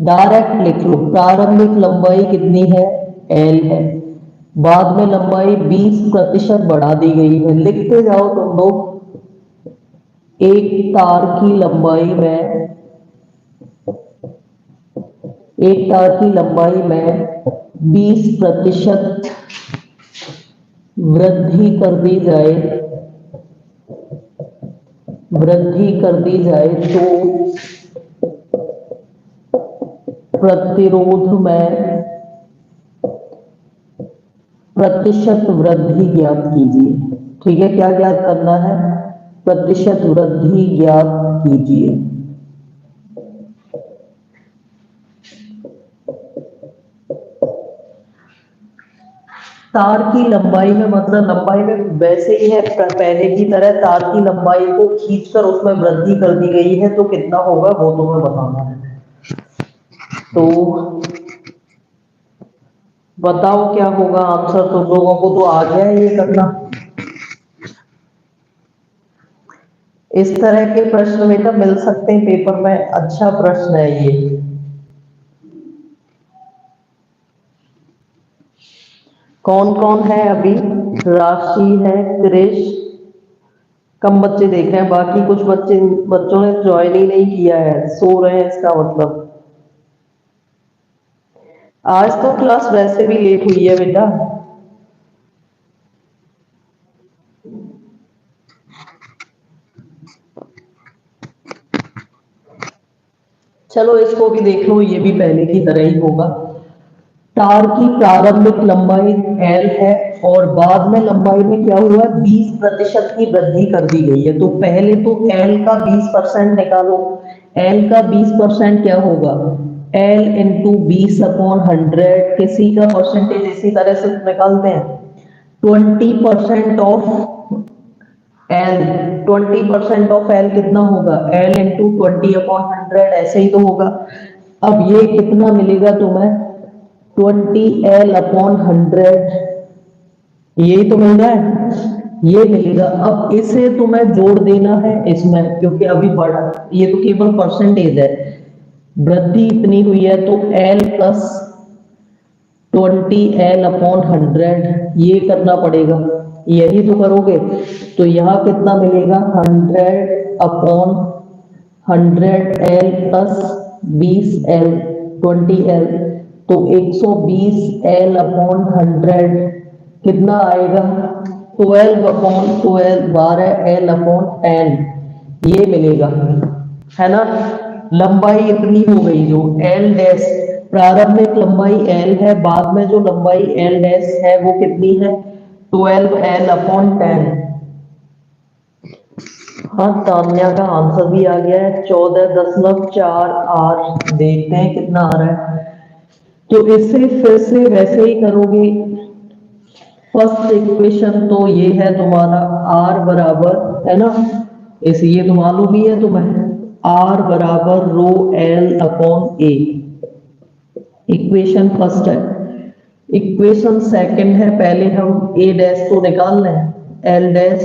डायरेक्ट लिख लो, प्रारंभिक लंबाई कितनी है? एल है। बाद में लंबाई 20% बढ़ा दी गई है, लिखते जाओ तुम लोग। एक तार की लंबाई में, एक तार की लंबाई में 20% वृद्धि कर दी जाए, वृद्धि कर दी जाए तो प्रतिरोध में प्रतिशत वृद्धि ज्ञात कीजिए। ठीक है, क्या ज्ञात करना है? प्रतिशत वृद्धि ज्ञात कीजिए। तार की लंबाई में, मतलब लंबाई में वैसे ही है पहले की तरह, तार की लंबाई को खींचकर उसमें वृद्धि कर दी गई है, तो कितना होगा वो तुम्हें बताना है। तो बताओ क्या होगा आंसर, तुम लोगों को तो आ गया है ये करना। इस तरह के प्रश्न बेटा मिल सकते हैं पेपर में, अच्छा प्रश्न है ये। कौन कौन है अभी? राशि है, क्रिश, कम बच्चे देख रहे हैं, बाकी कुछ बच्चों ने ज्वाइन ही नहीं किया है, सो रहे हैं इसका मतलब। आज तो क्लास वैसे भी लेट हुई है बेटा। चलो इसको भी देख लो, ये भी पहले की तरह ही होगा। तार की प्रारंभिक लंबाई L है और बाद में लंबाई में क्या हुआ, 20% की वृद्धि कर दी गई है। तो पहले तो L का 20% निकालो। L का 20% क्या होगा? L into 20/100। किसी का परसेंटेज इसी तरह से निकालते हैं। 20% ऑफ L, 20% ऑफ L कितना होगा? L इंटू 20/100, ऐसे ही तो होगा। अब ये कितना मिलेगा तुम्हें? 20L/100, यही तो मिल रहा है, ये मिलेगा। अब इसे तुम्हें जोड़ देना है इसमें, क्योंकि अभी बढ़ा, ये तो केवल परसेंटेज है, वृद्धि इतनी हुई है, तो L प्लस 20L/100 ये करना पड़ेगा। यही तो करोगे, तो यहाँ कितना मिलेगा? 100/100L प्लस 20L, 20L, तो 120L/100 कितना आएगा? 12/12, 12L/10 ये मिलेगा, है ना। लंबाई इतनी हो गई, जो L डैश, प्रारंभिक लंबाई L है, बाद में जो लंबाई L डैश है वो कितनी है? 12L/10। हाँ, तान्या का आंसर भी आ गया है, 14.48। देखते हैं कितना आ रहा है। तो इसे फिर से वैसे ही करोगे। फर्स्ट इक्वेशन तो ये है तुम्हारा, R बराबर, है ना, इसे ये तो मालूम ही है तुम्हें, R बराबर रो L/A। इक्वेशन फर्स्ट है। इक्वेशन सेकंड है, पहले हम A डैश तो निकाल लें, L डैश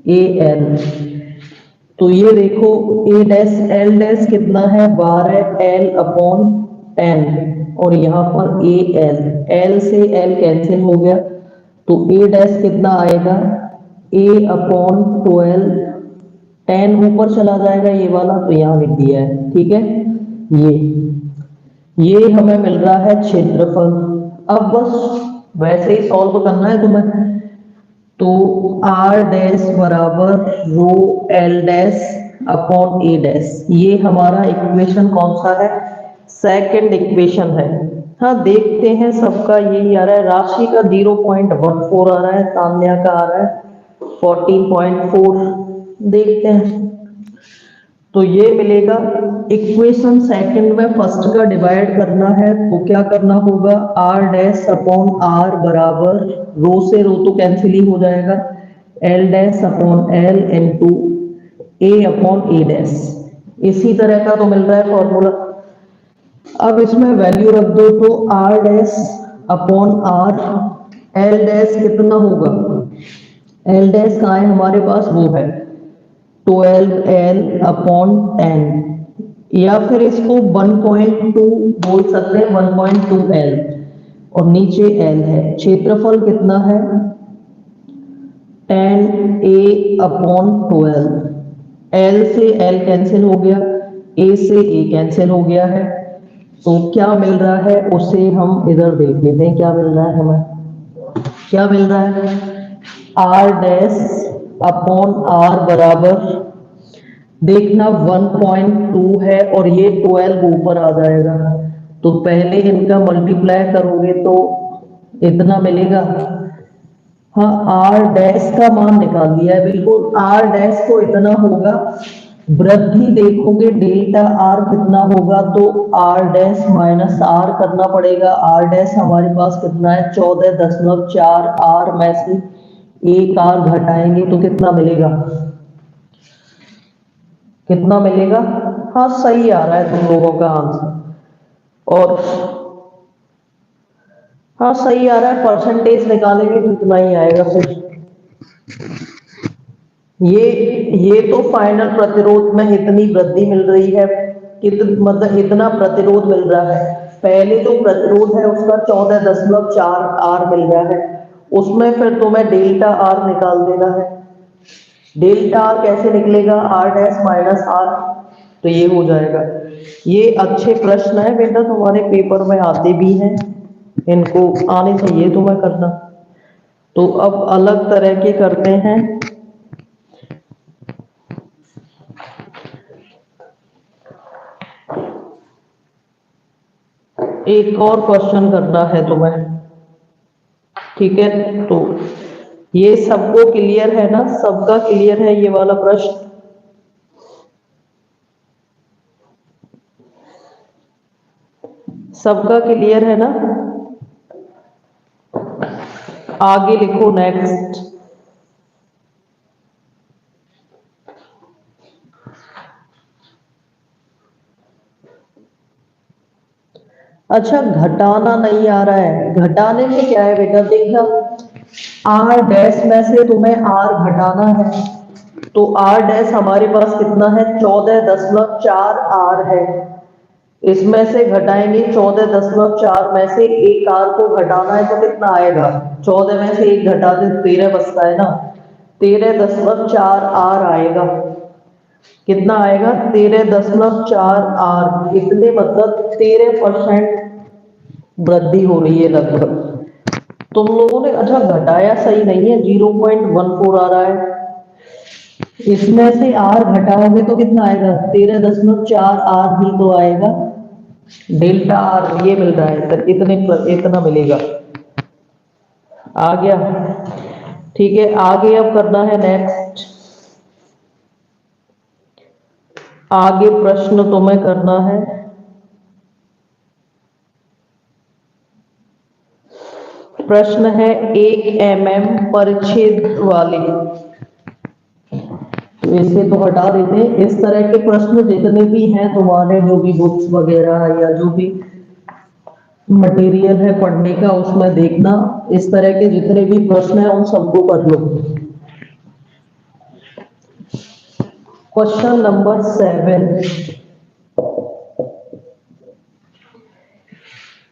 AL। तो ये देखो, A डैश L डैश कितना है? 12L/10, और यहाँ पर AL, L से L कैंसिल हो गया, तो A डैश कितना आएगा? A/12, 10 ऊपर चला जाएगा ये वाला, तो यहाँ लिख दिया है। ठीक है, ये हमें मिल रहा है क्षेत्रफल। अब बस वैसे ही सॉल्व करना है तुम्हें। तो R डैश बराबर रो L dash upon A dash, ये हमारा इक्वेशन कौन सा है? सेकंड इक्वेशन है। हाँ, देखते हैं, सबका यही आ रहा है। राशि का 0.14 आ रहा है, तान्या का आ रहा है 14.4। देखते हैं, तो ये मिलेगा। इक्वेशन सेकंड में फर्स्ट का डिवाइड करना है, तो क्या करना होगा? R डैश अपॉन R बराबर, रो से रो तो कैंसिल ही हो जाएगा, L dash upon L into A/A dash. इसी तरह का तो मिल रहा है फॉर्मूला। अब इसमें वैल्यू रख दो, तो R dash upon R, L dash कितना होगा? L डैश कहाँ है हमारे पास? वो है 12L/10, या फिर इसको 1.2 बोल सकते हैं, 1.2L, और नीचे L है। क्षेत्रफल कितना है? 10A/12। L से L कैंसिल हो गया, A से A कैंसिल हो गया है, तो क्या मिल रहा है उसे हम इधर देख लेते हैं, क्या मिल रहा है हमें। क्या मिल रहा है, आर डैश अपॉन आर बराबर, देखना 1.2 है और ये 12 ऊपर आ जाएगा, तो पहले इनका मल्टीप्लाई करोगे तो इतना मिलेगा। हाँ, आर डैश का मान निकाल दिया है बिल्कुल, आर डैश को इतना होगा, वृद्धि देखोगे डेल्टा आर कितना होगा, तो आर डैश माइनस आर करना पड़ेगा। आर डैश हमारे पास कितना है, 14.4, आर में से एक आर घटाएंगे तो कितना मिलेगा, कितना मिलेगा। हाँ सही आ रहा है तुम लोगों का आंसर, और हाँ सही आ रहा है, परसेंटेज निकालेंगे तो इतना ही आएगा फिर। ये ये तो फाइनल प्रतिरोध में इतनी वृद्धि मिल रही है, मतलब इतना प्रतिरोध मिल रहा है, पहले जो प्रतिरोध है उसका 14.4 आर मिल रहा है, उसमें फिर तुम्हें डेल्टा आर निकाल देना है। डेल्टा आर कैसे निकलेगा, आर डैश माइनस आर, तो ये हो जाएगा। ये अच्छे प्रश्न है बेटा, तुम्हारे पेपर में आते भी हैं, इनको आने चाहिए तुम्हें करना। तो अब अलग तरह के करते हैं, एक और क्वेश्चन करना है तुम्हें, ठीक है। तो ये सबको क्लियर है ना, सबका क्लियर है ये वाला प्रश्न, सबका क्लियर है ना, आगे लिखो नेक्स्ट। अच्छा, घटाना नहीं आ रहा है, घटाने में क्या है बेटा, देखना आर डैश में से तुम्हें आर घटाना है, तो आर डैश हमारे पास कितना है, 14.4 आर है, इसमें से घटाएंगे 14.4 में से एक आर को घटाना है तो कितना आएगा, 14 में से एक घटा दे तो 13 बचता है ना, 13.4 आर आएगा, कितना आएगा, 13.4 आर, इतने मतलब 13% वृद्धि हो रही है लगभग। तुम लोगों ने अच्छा घटाया सही नहीं है, 0.14 आ रहा है, इसमें से आर घटाओगे तो कितना आएगा, 13.4 आर ही तो आएगा, डेल्टा आर ये मिल रहा है, तो इतना मिलेगा। आ गया, ठीक है, आगे अब करना है नेक्स्ट, आगे प्रश्न तुम्हें करना है, प्रश्न है 1 mm परिच्छेद वाले, तो इसे तो हटा देते हैं, इस तरह के प्रश्न जितने भी हैं तुम्हारे, जो भी बुक्स वगैरह या जो भी मटेरियल है पढ़ने का उसमें देखना, इस तरह के जितने भी प्रश्न हैं उन सबको कर लो। क्वेश्चन नंबर 7,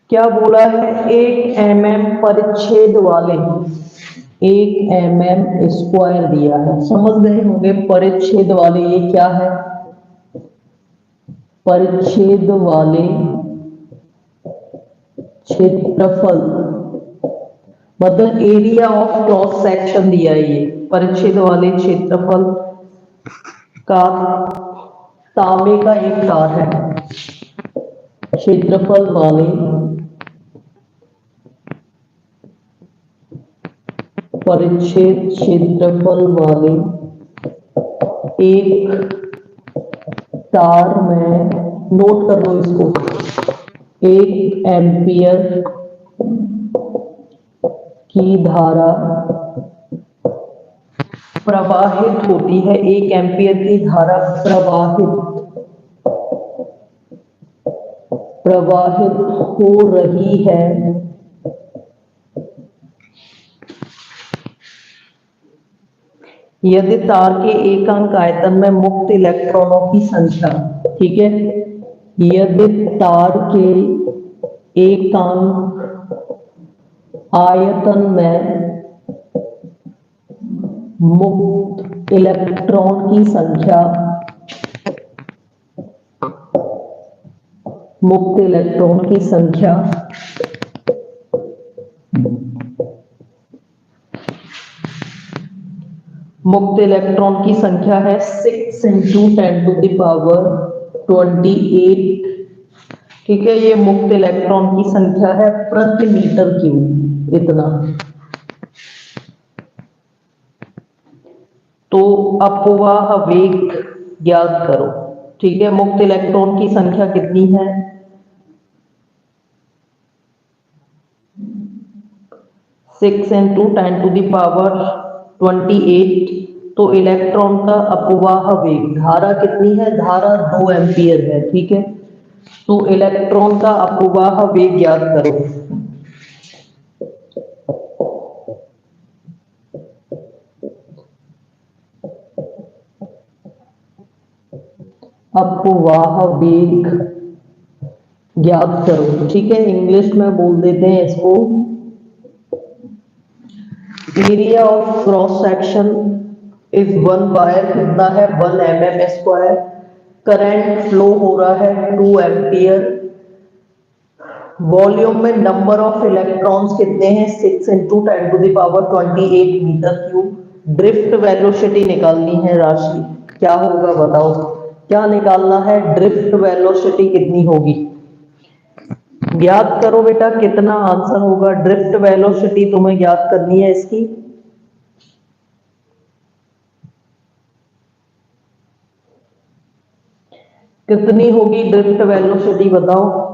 क्या बोला है, 1 mm परिच्छेद वाले, 1 mm² दिया है, समझ गए होंगे परिच्छेद वाले ये क्या है, परिच्छेद वाले क्षेत्रफल, मतलब एरिया ऑफ क्रॉस सेक्शन दिया है, ये परिच्छेद वाले क्षेत्रफल का तांबे का एक तार है, क्षेत्रफल वाले परिच्छेद क्षेत्रफल वाले एक तार में, नोट कर लो इसको, 1 एम्पियर की धारा प्रवाहित होती है, 1 एम्पियर की धारा प्रवाहित हो रही है, यदि तार के एकांक आयतन में मुक्त इलेक्ट्रॉनों की संख्या, ठीक है, यदि तार के एकांक आयतन में मुक्त इलेक्ट्रॉन की संख्या, मुक्त इलेक्ट्रॉन की संख्या मुक्त इलेक्ट्रॉन की संख्या है 6 इंटू 10⁻28। ठीक है, ये मुक्त इलेक्ट्रॉन की संख्या है प्रति मीटर क्यूब इतना। तो अपवाह वेग ज्ञात करो। ठीक है, मुक्त इलेक्ट्रॉन की संख्या कितनी है? 6 इंटू 10⁻28। तो इलेक्ट्रॉन का अपवाह वेग, धारा कितनी है? धारा 2 एम्पियर है। ठीक है, तो इलेक्ट्रॉन का अपवाह वेग ज्ञात करो। अपवाह वेग ज्ञात करो। ठीक है, इंग्लिश में बोल देते हैं इसको area of cross section is 1 by कितना है? 1 mm²। करंट फ्लो हो रहा है 2 एम्पियर। वॉल्यूम में नंबर ऑफ इलेक्ट्रॉन्स कितने हैं? 6 into 10⁻28 metre cube. Drift velocity निकालनी है राशि, क्या होगा बताओ? क्या निकालना है? ड्रिफ्ट वेलोसिटी कितनी होगी? ज्ञात करो बेटा, कितना आंसर होगा? ड्रिफ्ट वेलोसिटी तुम्हें ज्ञात करनी है इसकी। कितनी होगी ड्रिफ्ट वेलोसिटी बताओ?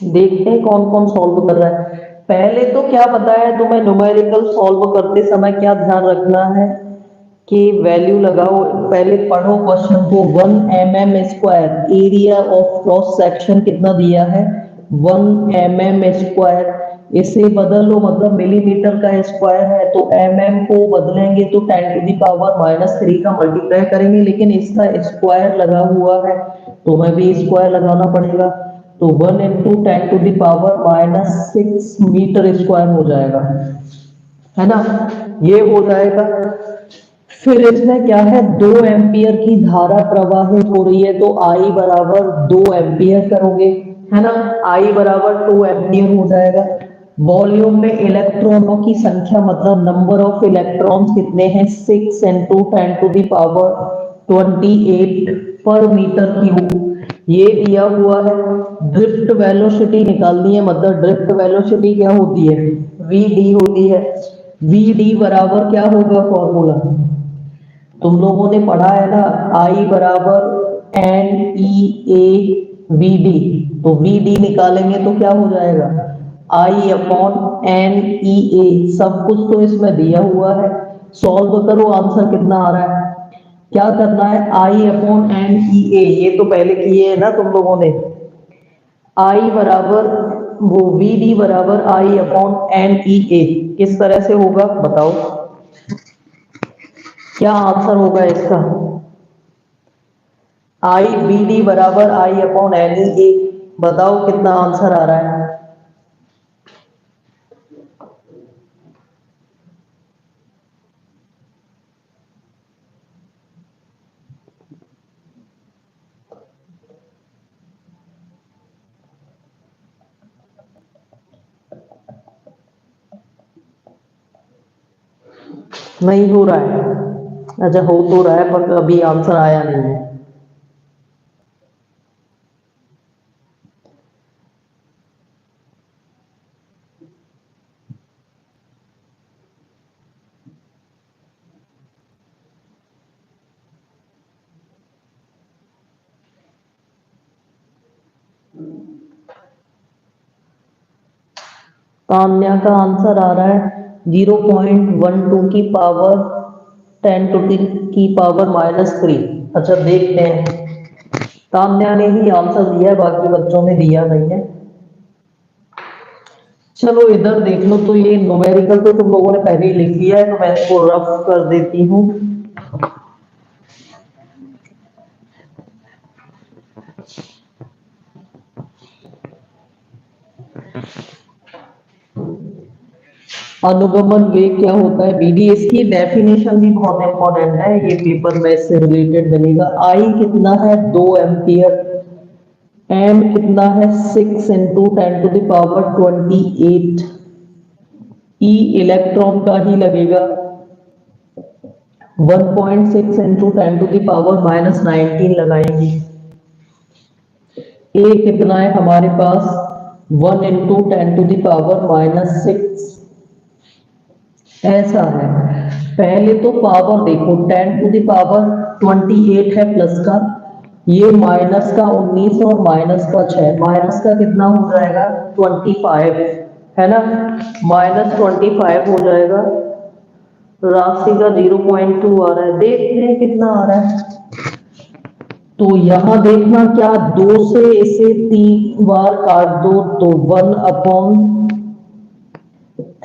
देखते हैं कौन कौन सॉल्व कर रहा है। पहले तो क्या पता है तुम्हें, न्यूमेरिकल सॉल्व करते समय क्या ध्यान रखना है कि वैल्यू लगाओ। पहले पढ़ो क्वेश्चन को। 1 mm² area of cross section कितना दिया है? 1 mm²। इसे बदलो, मतलब मिलीमीटर का स्क्वायर है तो mm को बदलेंगे तो 10⁻³ का मल्टीप्लाई करेंगे, लेकिन इसका स्क्वायर लगा हुआ है तो हमें भी स्क्वायर लगाना पड़ेगा। तो 1 इंटू 10⁻⁻6 मीटर स्क्वायर हो जाएगा, है ना? ये हो जाएगा। फिर इसमें क्या है? 2 एम्पियर की धारा प्रवाहित हो रही है तो I बराबर 2 एम्पियर करोगे, है ना? I बराबर 2 एम्पियर हो जाएगा। वॉल्यूम में इलेक्ट्रॉनों की संख्या, मतलब नंबर ऑफ इलेक्ट्रॉन्स कितने हैं? 6 इंटू 10⁻28 पर मीटर क्यूब, ये दिया हुआ है। ड्रिफ्ट वेलोसिटी निकालनी है, मतलब ड्रिफ्ट वेलोसिटी क्या होती है? vd होती है। vd बराबर क्या होगा फॉर्मूला? तुम लोगों ने पढ़ा है ना, I बराबर N E A V D. तो वी डी निकालेंगे तो क्या हो जाएगा? I upon N E A. सब कुछ तो इसमें दिया हुआ है, सॉल्व करो, आंसर कितना आ रहा है? क्या करना है? I अपॉन एन ई ए, ये तो पहले किए है ना तुम लोगों ने। I बराबर वो वी डी बराबर I अपॉन एन ई ए। किस तरह से होगा बताओ, क्या आंसर होगा इसका? आई बी डी बराबर I अपॉन एन ई ए। बताओ कितना आंसर आ रहा है? नहीं हो रहा है? अच्छा, हो तो रहा है पर अभी आंसर आया नहीं है। तान्या का आंसर आ रहा है 0.12 की पावर 10⁻³ अच्छा, देखते हैं। तान्या ने ही आंसर दिया है, बाकी बच्चों ने दिया नहीं है। चलो इधर देख लो। तो ये न्यूमेरिकल तो तुम लोगों ने पहले ही लिख दिया है, तो मैं इसको रफ कर देती हूँ। अनुगमन वेग क्या होता है बीडी, इसकी डेफिनेशन भी बहुत इंपॉर्टेंट है, ये पेपर में इससे रिलेटेड बनेगा। आई कितना है 2 एम्पियर, एम कितना है 6 × 10⁻28, ई इलेक्ट्रॉन का ही लगेगा 1.6 × 10⁻19 लगाएंगे। ए कितना है हमारे पास 1 × 10⁻⁻6, ऐसा है। पहले तो पावर देखो 10⁻28 है प्लस का, ये माइनस का 19 और माइनस का 6, माइनस का कितना हो जाएगा 25 है ना, -25 हो जाएगा। राशि का 0.2 आ रहा है, देखते हैं कितना आ रहा है। तो यहां देखना क्या, 2 से इसे 3 बार काट दो तो 1/3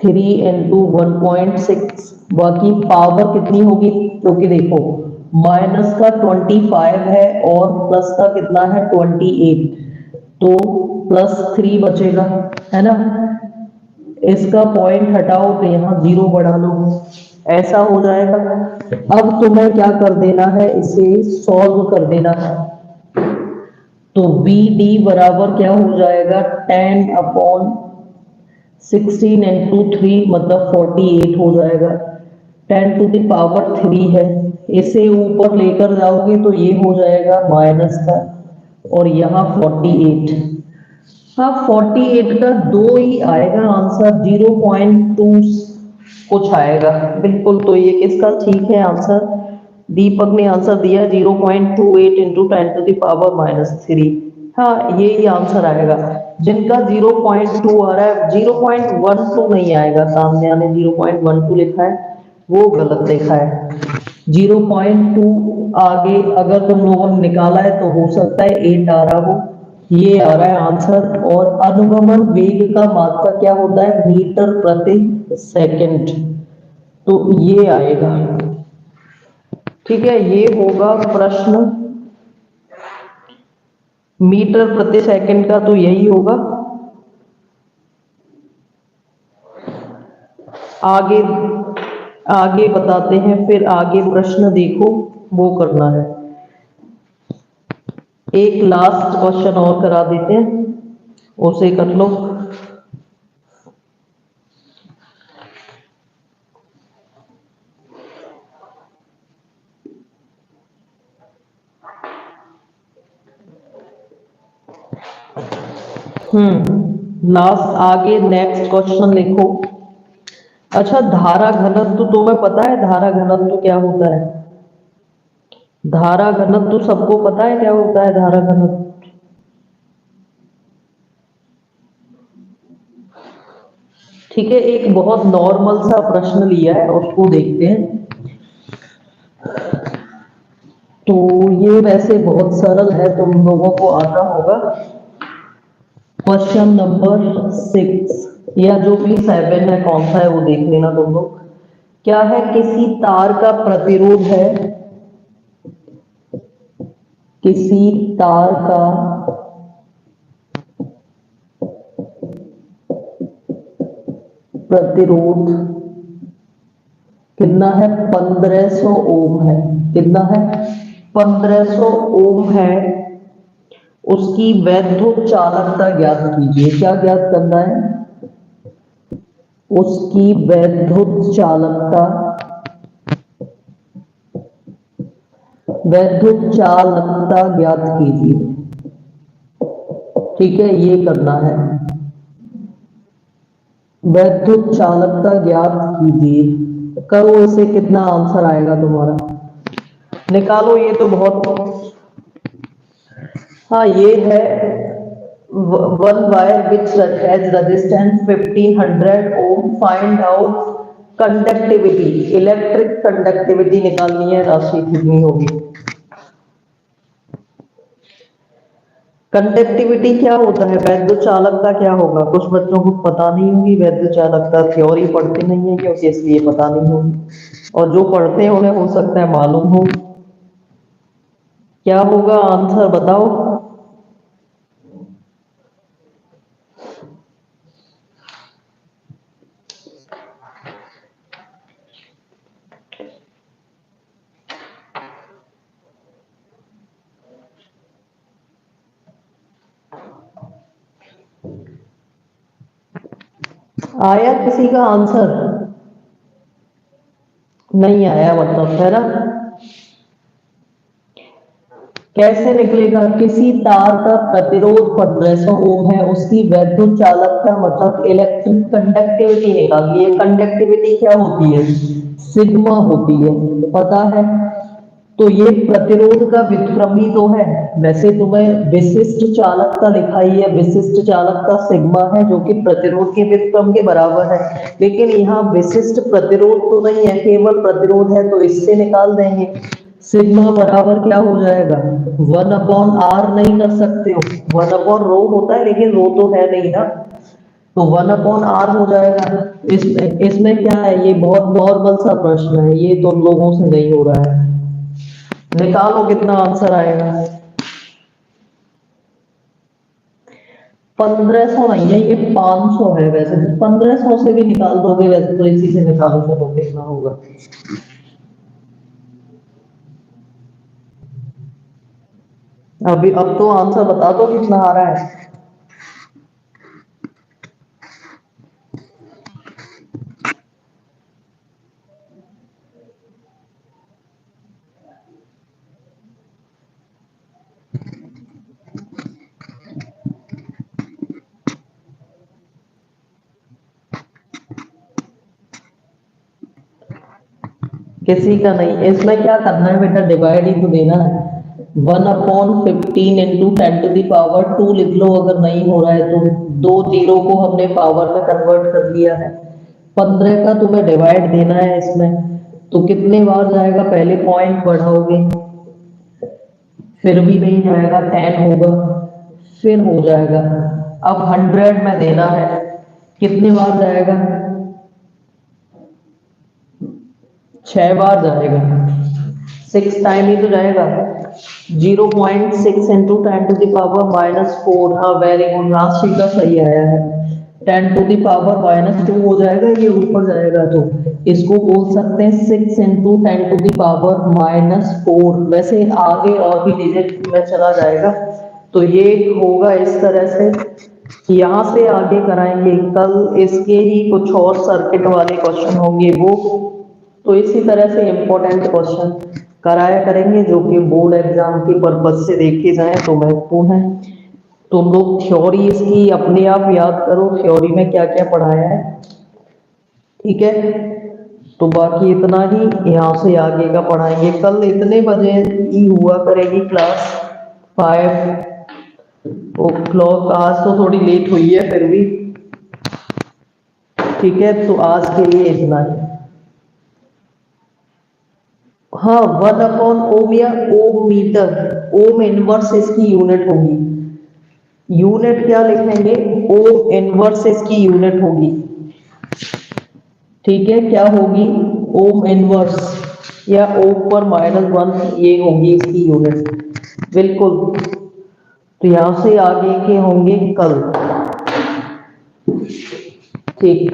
× 1.6, बाकी पावर कितनी होगी, क्योंकि देखो माइनस का 25 है और प्लस का कितना है 28, तो +3 बचेगा, है ना। इसका पॉइंट हटाओ तो यहाँ 0 बढ़ा लो, ऐसा हो जाएगा। अब तुम्हें क्या कर देना है, इसे सॉल्व कर देना है। तो बी डी बराबर क्या हो जाएगा 10/16 × 3 मतलब 48 हो जाएगा। 10⁻³ है, इसे ऊपर लेकर जाओगे तो ये हो जाएगा माइनस का, और यहाँ 48। हाँ 48 का 2 ही आएगा आंसर, 0.2 कुछ आएगा बिल्कुल। तो ये किसका ठीक है आंसर, दीपक ने आंसर दिया 0.28 × 10⁻³ हाँ ये आंसर आएगा। जिनका 0.2 आ रहा है, 0.12 नहीं आएगा, सामने आने 0.12 लिखा है वो गलत लिखा है। 0.2 आगे अगर तुम लोगों ने निकाला है तो हो सकता है 8 आ रहा हो, ये आ रहा है आंसर। और अनुगमन वेग का मात्रा क्या होता है मीटर प्रति सेकंड, तो ये आएगा। ठीक है, ये होगा प्रश्न मीटर प्रति सेकंड का, तो यही होगा। आगे आगे बताते हैं, फिर आगे प्रश्न देखो वो करना है। एक लास्ट क्वेश्चन और करा देते हैं, उसे कर लो। लास्ट आगे नेक्स्ट क्वेश्चन लिखो। अच्छा, धारा घनत्व तुम्हें पता है धारा घनत्व क्या होता है, धारा घनत्व सबको पता है क्या होता है धारा घनत्व। ठीक है, एक बहुत नॉर्मल सा प्रश्न लिया है उसको देखते हैं। तो ये वैसे बहुत सरल है, तुम लोगों को आता होगा। क्वेश्चन नंबर 6 या जो भी 7 है, कौन सा है वो देख लेना तुम लोग। क्या है, किसी तार का प्रतिरोध है, किसी तार का प्रतिरोध कितना है 1500 ओम है, कितना है 1500 ओम है। उसकी वैद्युत चालकता ज्ञात कीजिए, क्या ज्ञात करना है, उसकी वैद्युत चालकता, वैद्युत चालकता ज्ञात कीजिए। ठीक है, ये करना है, वैद्युत चालकता ज्ञात कीजिए। करो इसे, कितना आंसर आएगा तुम्हारा, निकालो। ये तो बहुत, हाँ ये है 1 wire which has resistance 1500 ohm, find out conductivity, electric conductivity निकालनी है, राशि कितनी होगी। कंडक्टिविटी क्या होता है, वैद्युत चालकता क्या होगा, कुछ बच्चों को पता नहीं होगी। वैद्युत चालकता थ्योरी पढ़ते नहीं है क्योंकि, इसलिए पता नहीं होगी, और जो पढ़ते हैं उन्हें हो सकता है मालूम हो। क्या होगा आंसर बताओ। आया किसी का आंसर? नहीं आया मतलब, है ना? कैसे निकलेगा? किसी तार का प्रतिरोध 1500 ओम है, उसकी वैद्युत चालकता मतलब इलेक्ट्रिक कंडक्टिविटी निकालिए। कंडक्टिविटी क्या होती है? सिग्मा होती है, पता है? तो ये प्रतिरोध का व्युत्क्रमी तो है। वैसे तुम्हें विशिष्ट चालकता लिखाई है, विशिष्ट चालकता सिग्मा है जो कि प्रतिरोध के व्युत्क्रम के बराबर है, लेकिन यहाँ विशिष्ट प्रतिरोध तो नहीं है, केवल प्रतिरोध है, तो इससे निकाल देंगे। सिग्मा बराबर क्या हो जाएगा? 1/r नहीं कर सकते हो, 1/रो होता है, लेकिन रो तो है नहीं ना, तो 1/r हो जाएगा। इसमें इसमें क्या है, ये बहुत नॉर्मल सा प्रश्न है, ये तुम लोगों से नहीं हो रहा है। निकालो कितना आंसर आएगा। 1500 नहीं है, ये 500 है। वैसे 1500 से भी निकाल दोगे, वैसे तो इसी से निकालो, चलो कितना होगा। अभी अब तो आंसर बता दो कितना आ रहा है। किसी का नहीं, इसमें क्या करना है बेटा, डिवाइड ही तो देना है। 1/15 इंटू 10⁻², लिख लो अगर नहीं हो रहा है तो। दो जीरो को हमने पावर में कन्वर्ट कर दिया है। 15 का तुम्हें डिवाइड देना है इसमें, तो कितने बार जाएगा? पहले पॉइंट बढ़ाओगे, फिर भी नहीं जाएगा, 10 होगा, फिर हो जाएगा। अब 100 में देना है, कितने बार जाएगा? 6 बार जाएगा, 6 टाइम ही तो जाएगा। 0.6 इंटू 10⁻⁻4। हाँ वेरी गुड, राशि का सही आया है। 10⁻⁻2 हो जाएगा, ये ऊपर जाएगा तो इसको बोल सकते हैं 6 इंटू 10⁻⁻4। वैसे आगे और भी डिजिट में चला जाएगा, तो ये होगा इस तरह से। यहाँ से आगे कराएंगे कल, इसके ही कुछ और सर्किट वाले क्वेश्चन होंगे वो, तो इसी तरह से इंपॉर्टेंट क्वेश्चन कराया करेंगे जो कि बोर्ड एग्जाम के पर्पज से देखे जाएं तो महत्वपूर्ण है। तुम लोग थ्योरी इसकी अपने आप याद करो, थ्योरी में क्या क्या पढ़ाया है, ठीक है? तो बाकी इतना ही, यहाँ से आगे का पढ़ाएंगे कल। इतने बजे ही हुआ करेगी क्लास, 5 o'clock। आज तो थोड़ी लेट हुई है फिर भी, ठीक है? तो आज के लिए इतना ही। हाँ, 1/ओम या ओम मीटर, ओम इनवर्स इसकी यूनिट होगी। यूनिट क्या लिखेंगे? ओम इनवर्स इसकी यूनिट होगी, ठीक है? क्या होगी? ओम इनवर्स या ओम पर -1, ये होगी इसकी यूनिट, बिल्कुल। तो यहां से आगे के होंगे कल, ठीक।